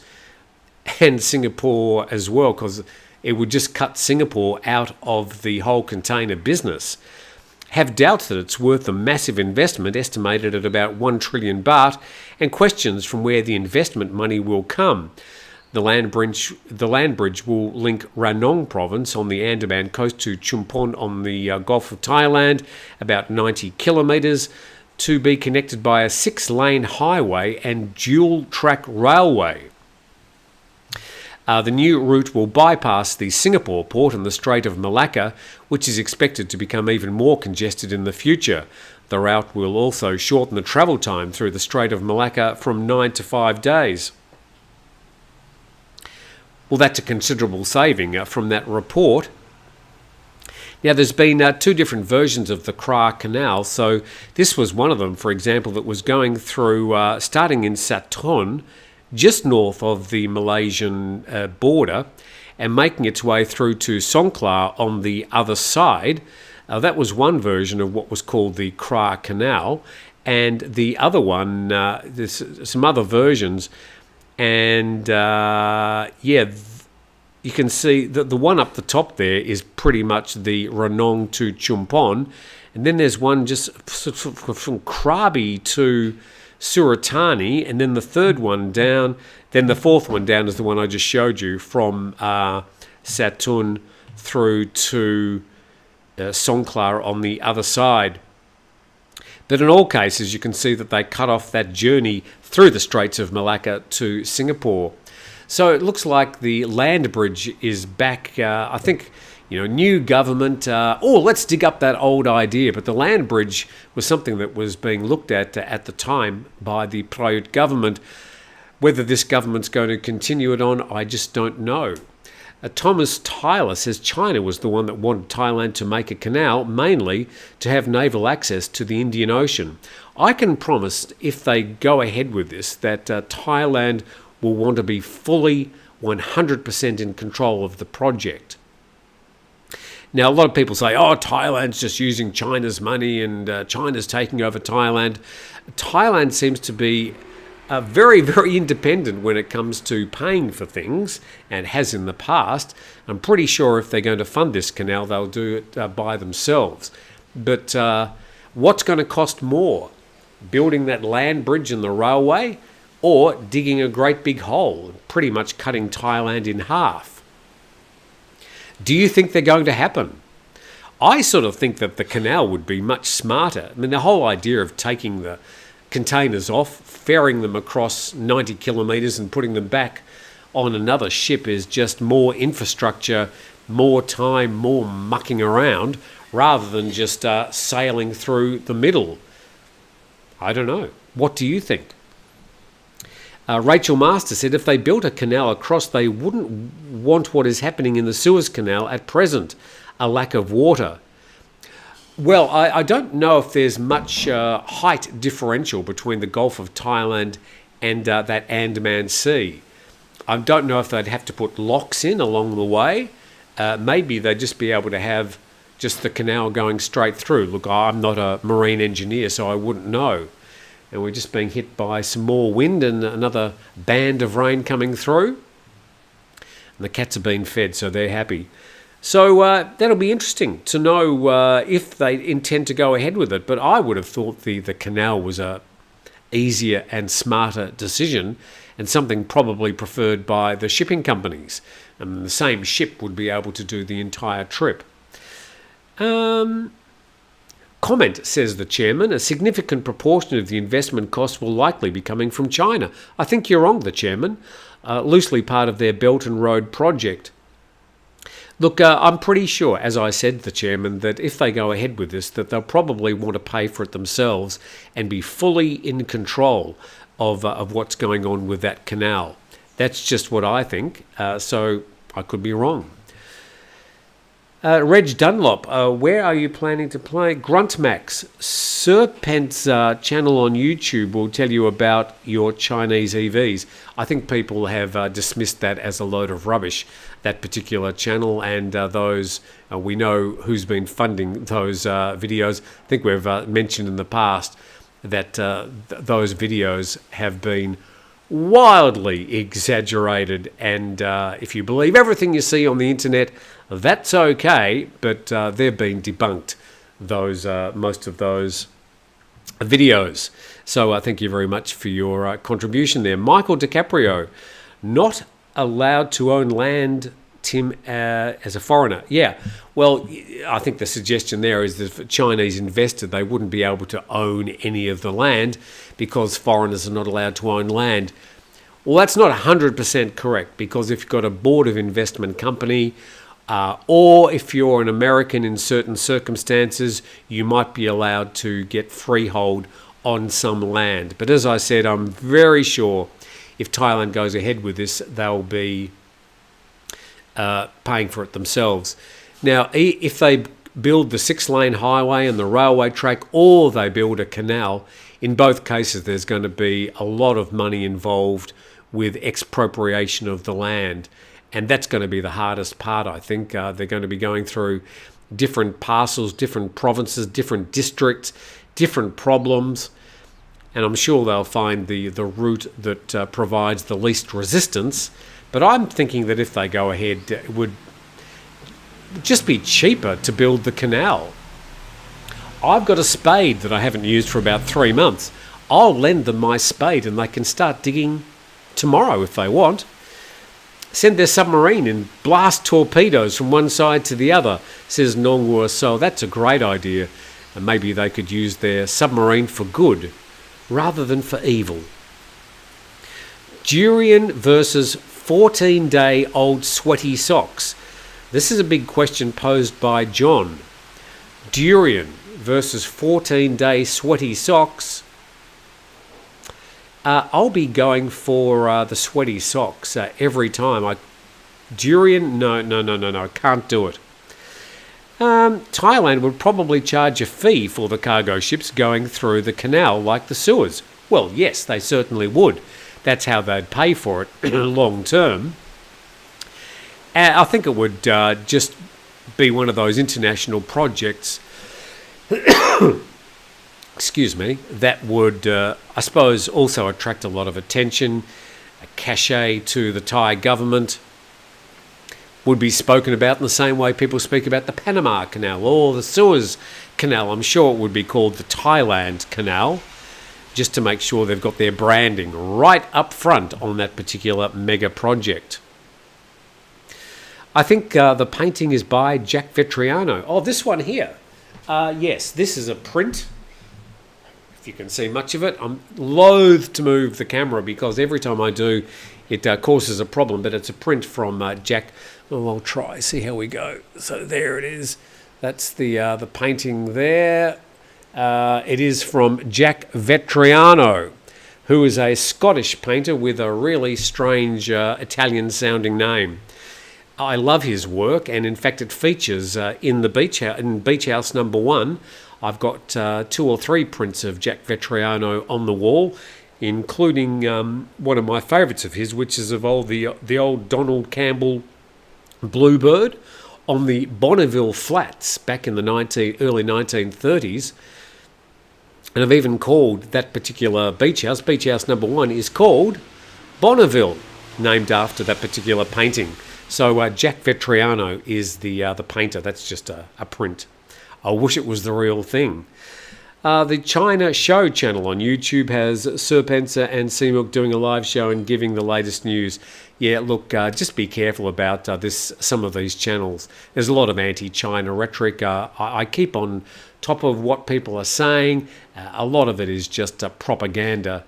and Singapore as well, because it would just cut Singapore out of the whole container business, have doubts that it's worth a massive investment estimated at about 1 trillion baht and questions from where the investment money will come. The land bridge will link Ranong province on the Andaman coast to Chumpon on the Gulf of Thailand, about 90 kilometres, to be connected by a 6-lane highway and dual-track railway. The new route will bypass the Singapore port and the Strait of Malacca, which is expected to become even more congested in the future. The route will also shorten the travel time through the Strait of Malacca from 9 to 5 days. Well, that's a considerable saving from that report. Now, there's been two different versions of the Kra Canal. So this was one of them, for example, that was going through, starting in Saton, just north of the Malaysian border, and making its way through to Songkhla on the other side. That was one version of what was called the Kra Canal. And the other one, there's some other versions. And you can see that the one up the top there is pretty much the Ranong to Chumpon. And then there's one just from Krabi to Suratani, and then the third one down Then the fourth one down is the one I just showed you from Sept through to Songkhla on the other side. But in all cases, you can see that they cut off that journey through the Straits of Malacca to Singapore. So it looks like the land bridge is back. I think, new government. Let's dig up that old idea. But the land bridge was something that was being looked at the time by the Prayut government. Whether this government's going to continue it on, I just don't know. Thomas Tyler says China was the one that wanted Thailand to make a canal, mainly to have naval access to the Indian Ocean. I can promise, if they go ahead with this, that Thailand will want to be fully 100% in control of the project. Now, a lot of people say, Thailand's just using China's money and China's taking over Thailand. Thailand seems to be very, very independent when it comes to paying for things, and has in the past. I'm pretty sure if they're going to fund this canal, they'll do it by themselves. But what's going to cost more? Building that land bridge and the railway, or digging a great big hole, pretty much cutting Thailand in half? Do you think they're going to happen? I sort of think that the canal would be much smarter. I mean, the whole idea of taking the containers off, ferrying them across 90 kilometres and putting them back on another ship is just more infrastructure, more time, more mucking around, rather than just sailing through the middle. I don't know. What do you think? Rachel Master said if they built a canal across, they wouldn't want what is happening in the Suez Canal at present, a lack of water. Well, I don't know if there's much height differential between the Gulf of Thailand and that Andaman Sea. I don't know if they'd have to put locks in along the way. Maybe they'd just be able to have just the canal going straight through. Look, I'm not a marine engineer, so I wouldn't know. And we're just being hit by some more wind and another band of rain coming through. And the cats are being fed, so they're happy. So that'll be interesting to know if they intend to go ahead with it. But I would have thought the canal was a easier and smarter decision, and something probably preferred by the shipping companies. And the same ship would be able to do the entire trip. Comment, says the chairman, a significant proportion of the investment cost will likely be coming from China. I think you're wrong, the chairman. Loosely part of their Belt and Road project. Look, I'm pretty sure, as I said, the chairman, that if they go ahead with this, that they'll probably want to pay for it themselves and be fully in control of what's going on with that canal. That's just what I think, so I could be wrong. Reg Dunlop, where are you planning to play? Gruntmax, Serpent's channel on YouTube will tell you about your Chinese EVs. I think people have dismissed that as a load of rubbish, that particular channel, and those, we know who's been funding those videos. I think we've mentioned in the past that those videos have been wildly exaggerated, and if you believe everything you see on the internet, that's okay, but they've been debunked, those most of those videos. So thank you very much for your contribution there. Michael DiCaprio, not allowed to own land, Tim, as a foreigner. Yeah, well, I think the suggestion there is that if a Chinese investor, they wouldn't be able to own any of the land because foreigners are not allowed to own land. Well, that's not 100% correct, because if you've got a board of investment company, or if you're an American in certain circumstances, you might be allowed to get freehold on some land. But as I said, I'm very sure if Thailand goes ahead with this, they'll be paying for it themselves. Now, if they build the 6-lane highway and the railway track, or they build a canal, in both cases there's going to be a lot of money involved with expropriation of the land. And that's going to be the hardest part, I think. They're going to be going through different parcels, different provinces, different districts, different problems. And I'm sure they'll find the route that provides the least resistance. But I'm thinking that if they go ahead, it would just be cheaper to build the canal. I've got a spade that I haven't used for about 3 months. I'll lend them my spade and they can start digging tomorrow if they want. Send their submarine and blast torpedoes from one side to the other, says Nongwa. So that's a great idea. And maybe they could use their submarine for good rather than for evil. Durian versus 14-day-old sweaty socks. This is a big question posed by John. Durian versus 14-day sweaty socks. I'll be going for the sweaty socks every time. Durian, no, can't do it. Thailand would probably charge a fee for the cargo ships going through the canal like the sewers. Well, yes, they certainly would. That's how they'd pay for it long term. I think it would just be one of those international projects excuse me, that would, I suppose, also attract a lot of attention, a cachet to the Thai government, would be spoken about in the same way people speak about the Panama Canal or the Suez Canal. I'm sure it would be called the Thailand Canal, just to make sure they've got their branding right up front on that particular mega project. I think the painting is by Jack Vetriano. Oh, this one here. Yes, this is a print. If you can see much of it. I'm loath to move the camera because every time I do, it causes a problem, but it's a print from Jack. Oh, I'll try, see how we go. So there it is. That's the painting there. It is from Jack Vetriano, who is a Scottish painter with a really strange Italian-sounding name. I love his work, and in fact it features in the Beach House number 1. I've got 2 or 3 prints of Jack Vetriano on the wall, including one of my favourites of his, which is of the old Donald Campbell Bluebird on the Bonneville Flats back in the early 1930s. And I've even called that particular beach house number 1, is called Bonneville, named after that particular painting. So Jack Vetriano is the painter. That's just a print. I wish it was the real thing. The China Show channel on YouTube has Serpensa and Seamilk doing a live show and giving the latest news. Yeah, look, just be careful about some of these channels. There's a lot of anti-China rhetoric. I keep on top of what people are saying. A lot of it is just propaganda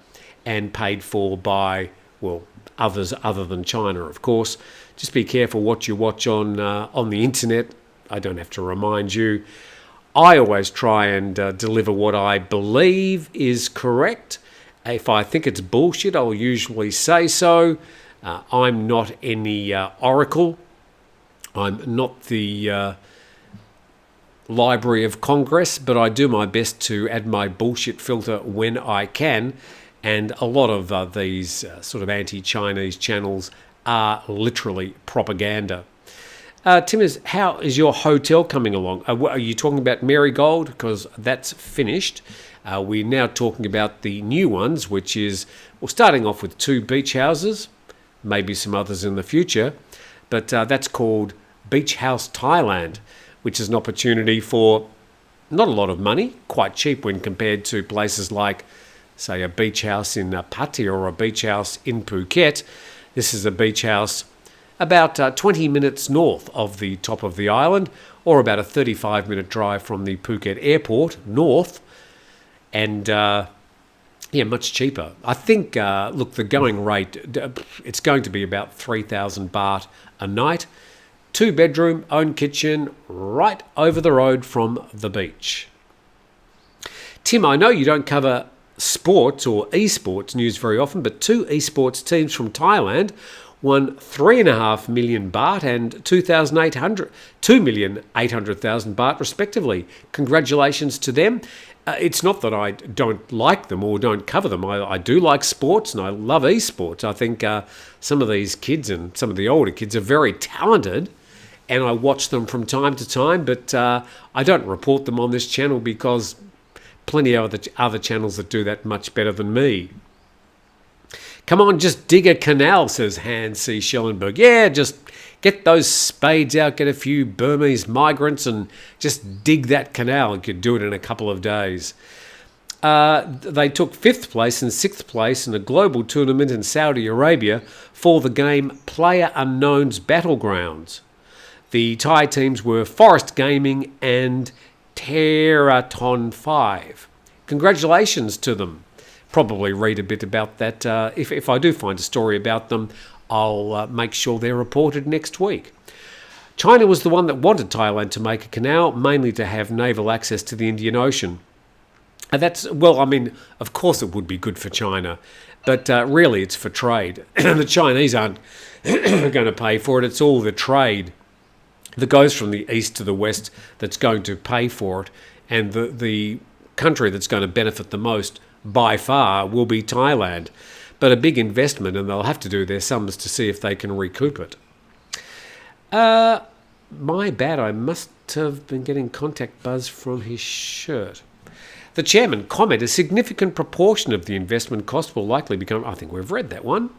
and paid for by, well, others other than China, of course. Just be careful what you watch on the internet. I don't have to remind you. I always try and deliver what I believe is correct. If I think it's bullshit, I'll usually say so. I'm not any oracle. I'm not the Library of Congress, but I do my best to add my bullshit filter when I can. And a lot of these sort of anti-Chinese channels are literally propaganda. Tim, how is your hotel coming along? Are you talking about Marigold? Because that's finished. We're now talking about the new ones, which is, well, starting off with 2 beach houses, maybe some others in the future, but that's called Beach House Thailand, which is an opportunity for not a lot of money, quite cheap when compared to places like, say, a beach house in Pattaya or a beach house in Phuket. This is a beach house about 20 minutes north of the top of the island, or about a 35-minute drive from the Phuket airport north, and much cheaper. I think, look, the going rate, it's going to be about 3,000 baht a night, 2-bedroom, own kitchen, right over the road from the beach. Tim, I know you don't cover sports or esports news very often, but 2 esports teams from Thailand won 3.5 million baht and 2,800,000 baht respectively. Congratulations to them. It's not that I don't like them or don't cover them. I do like sports and I love esports. I think some of these kids and some of the older kids are very talented, and I watch them from time to time, but I don't report them on this channel because plenty of other channels that do that much better than me. Come on, just dig a canal, says Hans C. Schellenberg. Yeah, just get those spades out, get a few Burmese migrants and just dig that canal. You could do it in a couple of days. They took 5th place and 6th place in a global tournament in Saudi Arabia for the game Player Unknown's Battlegrounds. The Thai teams were Forest Gaming and Teraton 5. Congratulations to them. Probably read a bit about that. If I do find a story about them, I'll make sure they're reported next week. China was the one that wanted Thailand to make a canal, mainly to have naval access to the Indian Ocean. And of course it would be good for China, but really it's for trade. The Chinese aren't going to pay for it. It's all the trade that goes from the east to the west that's going to pay for it. And the country that's going to benefit the most, by far, will be Thailand. But a big investment, and they'll have to do their sums to see if they can recoup it. My bad, I must have been getting contact buzz from his shirt. The chairman commented a significant proportion of the investment cost will likely become... I think we've read that one.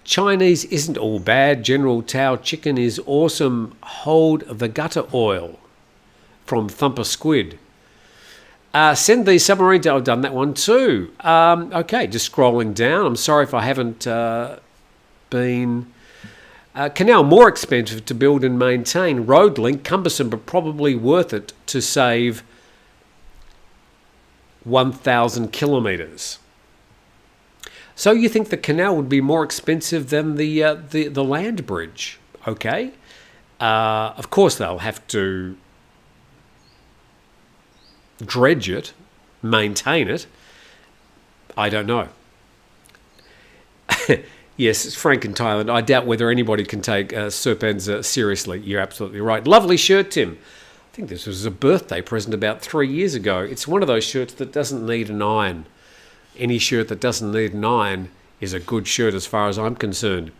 Chinese isn't all bad. General Tao chicken is awesome. Hold the gutter oil. From Thumper Squid. Send these submarines. I've done that one too. Okay, just scrolling down. I'm sorry if I haven't been... canal more expensive to build and maintain. Road link cumbersome but probably worth it to save 1,000 kilometres. So you think the canal would be more expensive than the land bridge? Okay. Of course they'll have to dredge it, maintain it. I don't know. Yes, it's Frank in Thailand. I doubt whether anybody can take Serpens seriously. You're absolutely right. Lovely shirt, Tim. I think this was a birthday present about 3 years ago. It's one of those shirts that doesn't need an iron. Any shirt that doesn't need an iron is a good shirt as far as I'm concerned.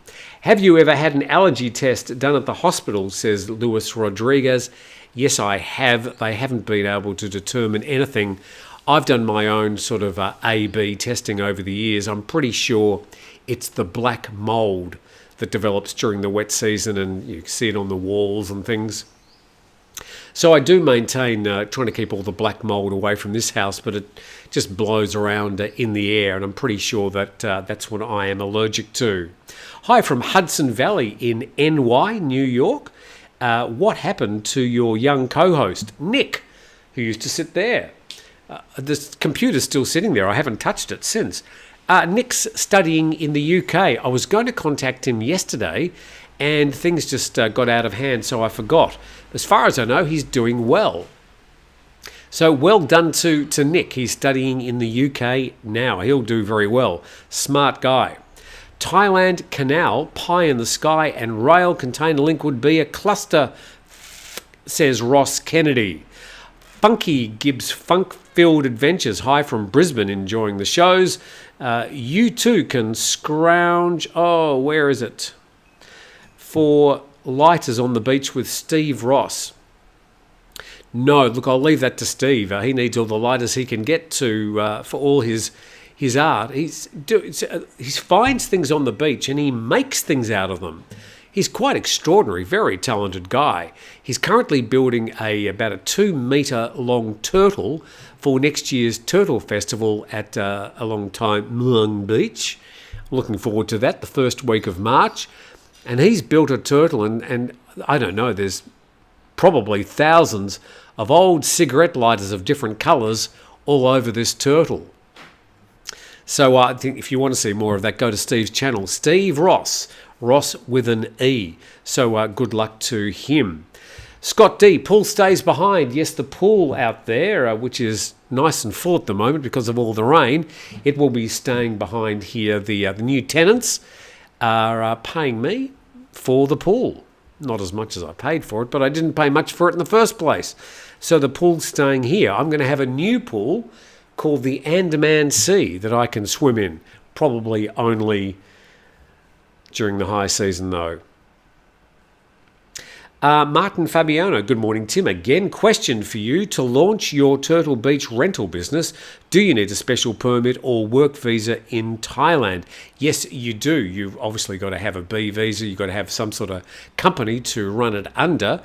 Have you ever had an allergy test done at the hospital, says Luis Rodriguez. Yes, I have. They haven't been able to determine anything. I've done my own sort of A/B testing over the years. I'm pretty sure it's the black mould that develops during the wet season, and you see it on the walls and things. So I do maintain trying to keep all the black mould away from this house, but it just blows around in the air, and I'm pretty sure that that's what I am allergic to. Hi from Hudson Valley in NY, New York. What happened to your young co-host, Nick, who used to sit there? The computer's still sitting there. I haven't touched it since. Nick's studying in the UK. I was going to contact him yesterday, and things just got out of hand, so I forgot. As far as I know, he's doing well. So well done to Nick. He's studying in the UK now. He'll do very well. Smart guy. Thailand Canal, pie in the sky, and rail container link would be a cluster, says Ross Kennedy. Funky Gibbs funk-filled adventures. Hi from Brisbane, enjoying the shows. You too can scrounge... Oh, where is it? For lighters on the beach with Steve Ross. No, look, I'll leave that to Steve. He needs all the lighters he can get to for all his art. He finds things on the beach and he makes things out of them. He's quite extraordinary, very talented guy. He's currently building about a 2-metre long turtle for next year's Turtle Festival at along Long Beach. I'm looking forward to that, the first week of March. And he's built a turtle, and I don't know, there's probably thousands of old cigarette lighters of different colours all over this turtle. So I think if you want to see more of that, go to Steve's channel, Steve Ross, Ross with an E. So good luck to him. Scott D, pool stays behind. Yes, the pool out there, which is nice and full at the moment because of all the rain, it will be staying behind here. The new tenants are paying me for the pool. Not as much as I paid for it, but I didn't pay much for it in the first place. So the pool's staying here. I'm going to have a new pool called the Andaman Sea that I can swim in. Probably only during the high season, though. Martin Fabiano, good morning, Tim. Again, question for you. To launch your Turtle Beach rental business, do you need a special permit or work visa in Thailand? Yes, you do. You've obviously got to have a B visa. You've got to have some sort of company to run it under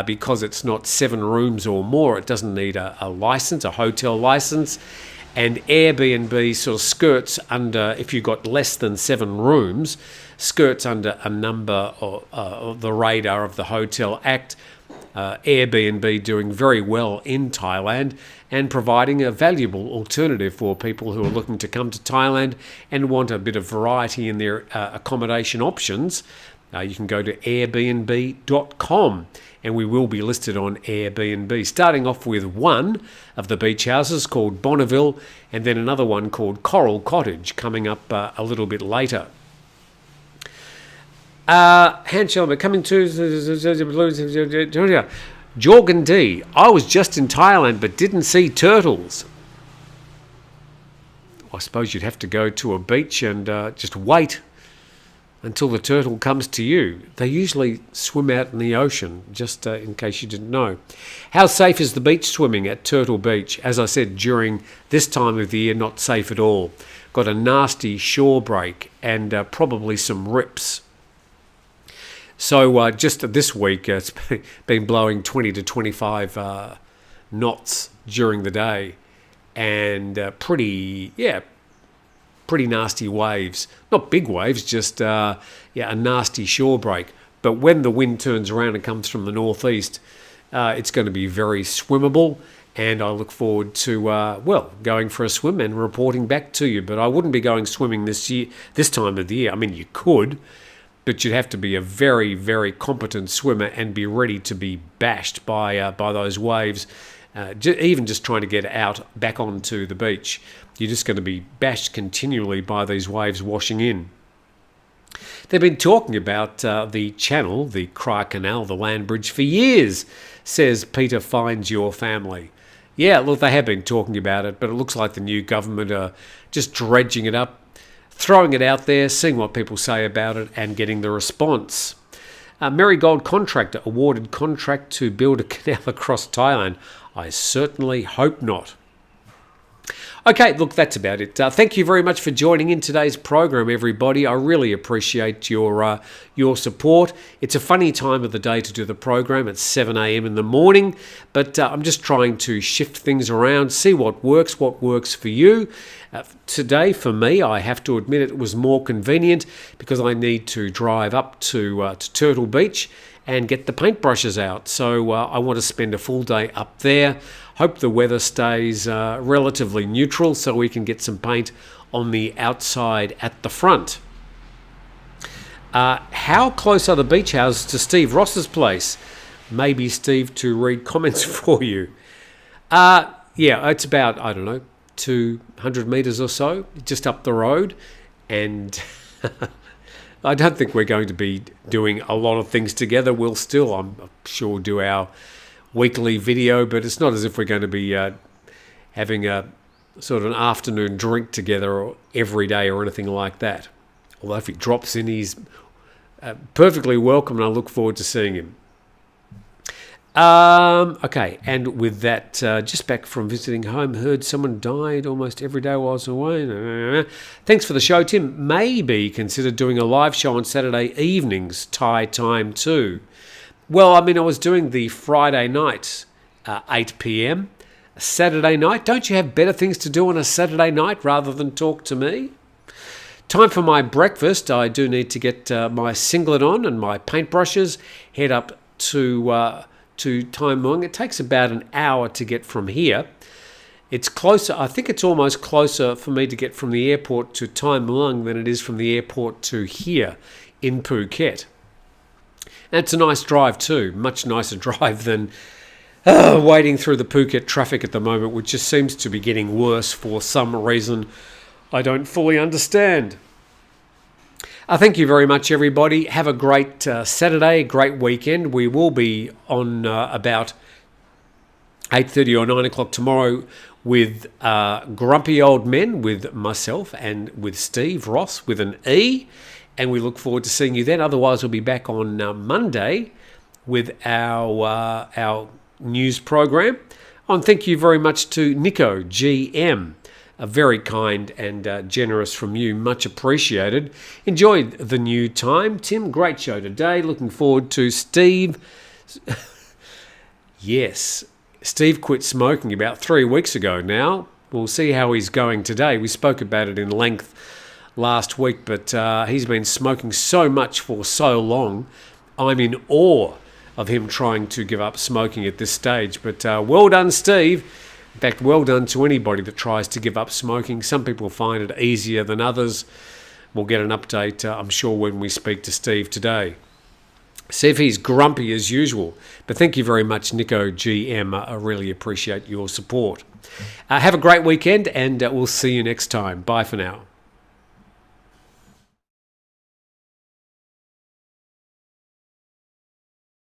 because it's not 7 rooms or more. It doesn't need a license, a hotel license. And Airbnb sort of skirts under, if you've got less than 7 rooms, skirts under a number of the radar of the Hotel Act. Airbnb doing very well in Thailand and providing a valuable alternative for people who are looking to come to Thailand and want a bit of variety in their accommodation options. You can go to airbnb.com and we will be listed on Airbnb, starting off with one of the beach houses called Bonneville and then another one called Coral Cottage coming up a little bit later. Handshelmer coming to Jorgen D. I was just in Thailand but didn't see turtles. I suppose you'd have to go to a beach and just wait until the turtle comes to you. They usually swim out in the ocean, just in case you didn't know. How safe is the beach swimming at Turtle Beach? As I said, during this time of the year, not safe at all. Got a nasty shore break and probably some rips. So just this week, it's been blowing 20 to 25 knots during the day and pretty nasty waves. Not big waves, just a nasty shore break. But when the wind turns around and comes from the northeast, it's going to be very swimmable. And I look forward to, going for a swim and reporting back to you. But I wouldn't be going swimming this time of the year. I mean, you could, but you'd have to be a very, very competent swimmer and be ready to be bashed by those waves. Even just trying to get out back onto the beach, you're just going to be bashed continually by these waves washing in. They've been talking about the channel, the Kra Canal, the land bridge, for years, says Peter Finds Your Family. Yeah, look, they have been talking about it, but it looks like the new government are just dredging it up, throwing it out there, seeing what people say about it, and getting the response. Marigold Contractor awarded contract to build a canal across Thailand. I certainly hope not. Okay, look, that's about it. Thank you very much for joining in today's program, everybody. I really appreciate your support. It's a funny time of the day to do the program. It's 7 a.m. in the morning, but I'm just trying to shift things around, see what works for you. Today, for me, I have to admit it was more convenient because I need to drive up to Turtle Beach and get the paintbrushes out. So I want to spend a full day up there. Hope the weather stays relatively neutral so we can get some paint on the outside at the front. How close are the beach houses to Steve Ross's place? Maybe Steve to read comments for you. It's about, 200 metres or so, just up the road. And I don't think we're going to be doing a lot of things together. We'll still, I'm sure, do our weekly video, but it's not as if we're going to be having a sort of an afternoon drink together every day or anything like that. Although if he drops in, he's perfectly welcome and I look forward to seeing him. Okay, and with that, just back from visiting home, heard someone died almost every day while I was away. Thanks for the show, Tim. Maybe consider doing a live show on Saturday evenings, Thai time too. Well, I was doing the Friday night, 8 p.m. Saturday night. Don't you have better things to do on a Saturday night rather than talk to me? Time for my breakfast. I do need to get my singlet on and my paintbrushes, head up to Tai Muang. It takes about an hour to get from here. It's closer. I think it's almost closer for me to get from the airport to Tai Muang than it is from the airport to here in Phuket. And it's a nice drive too, much nicer drive than waiting through the Phuket traffic at the moment, which just seems to be getting worse for some reason I don't fully understand. Thank you very much, everybody. Have a great Saturday, great weekend. We will be on about 8:30 or 9 o'clock tomorrow with Grumpy Old Men with myself and with Steve Ross with an E. And we look forward to seeing you then. Otherwise, we'll be back on Monday with our news program. And thank you very much to Nico GM. A very kind and generous from you. Much appreciated. Enjoyed the new time. Tim, great show today. Looking forward to Steve. Yes, Steve quit smoking about 3 weeks ago now. We'll see how he's going today. We spoke about it in length last week, but he's been smoking so much for so long. I'm in awe of him trying to give up smoking at this stage. But well done, Steve. In fact, well done to anybody that tries to give up smoking. Some people find it easier than others. We'll get an update, I'm sure, when we speak to Steve today. See if he's grumpy as usual. But thank you very much, Nico GM. I really appreciate your support. Have a great weekend, and we'll see you next time. Bye for now.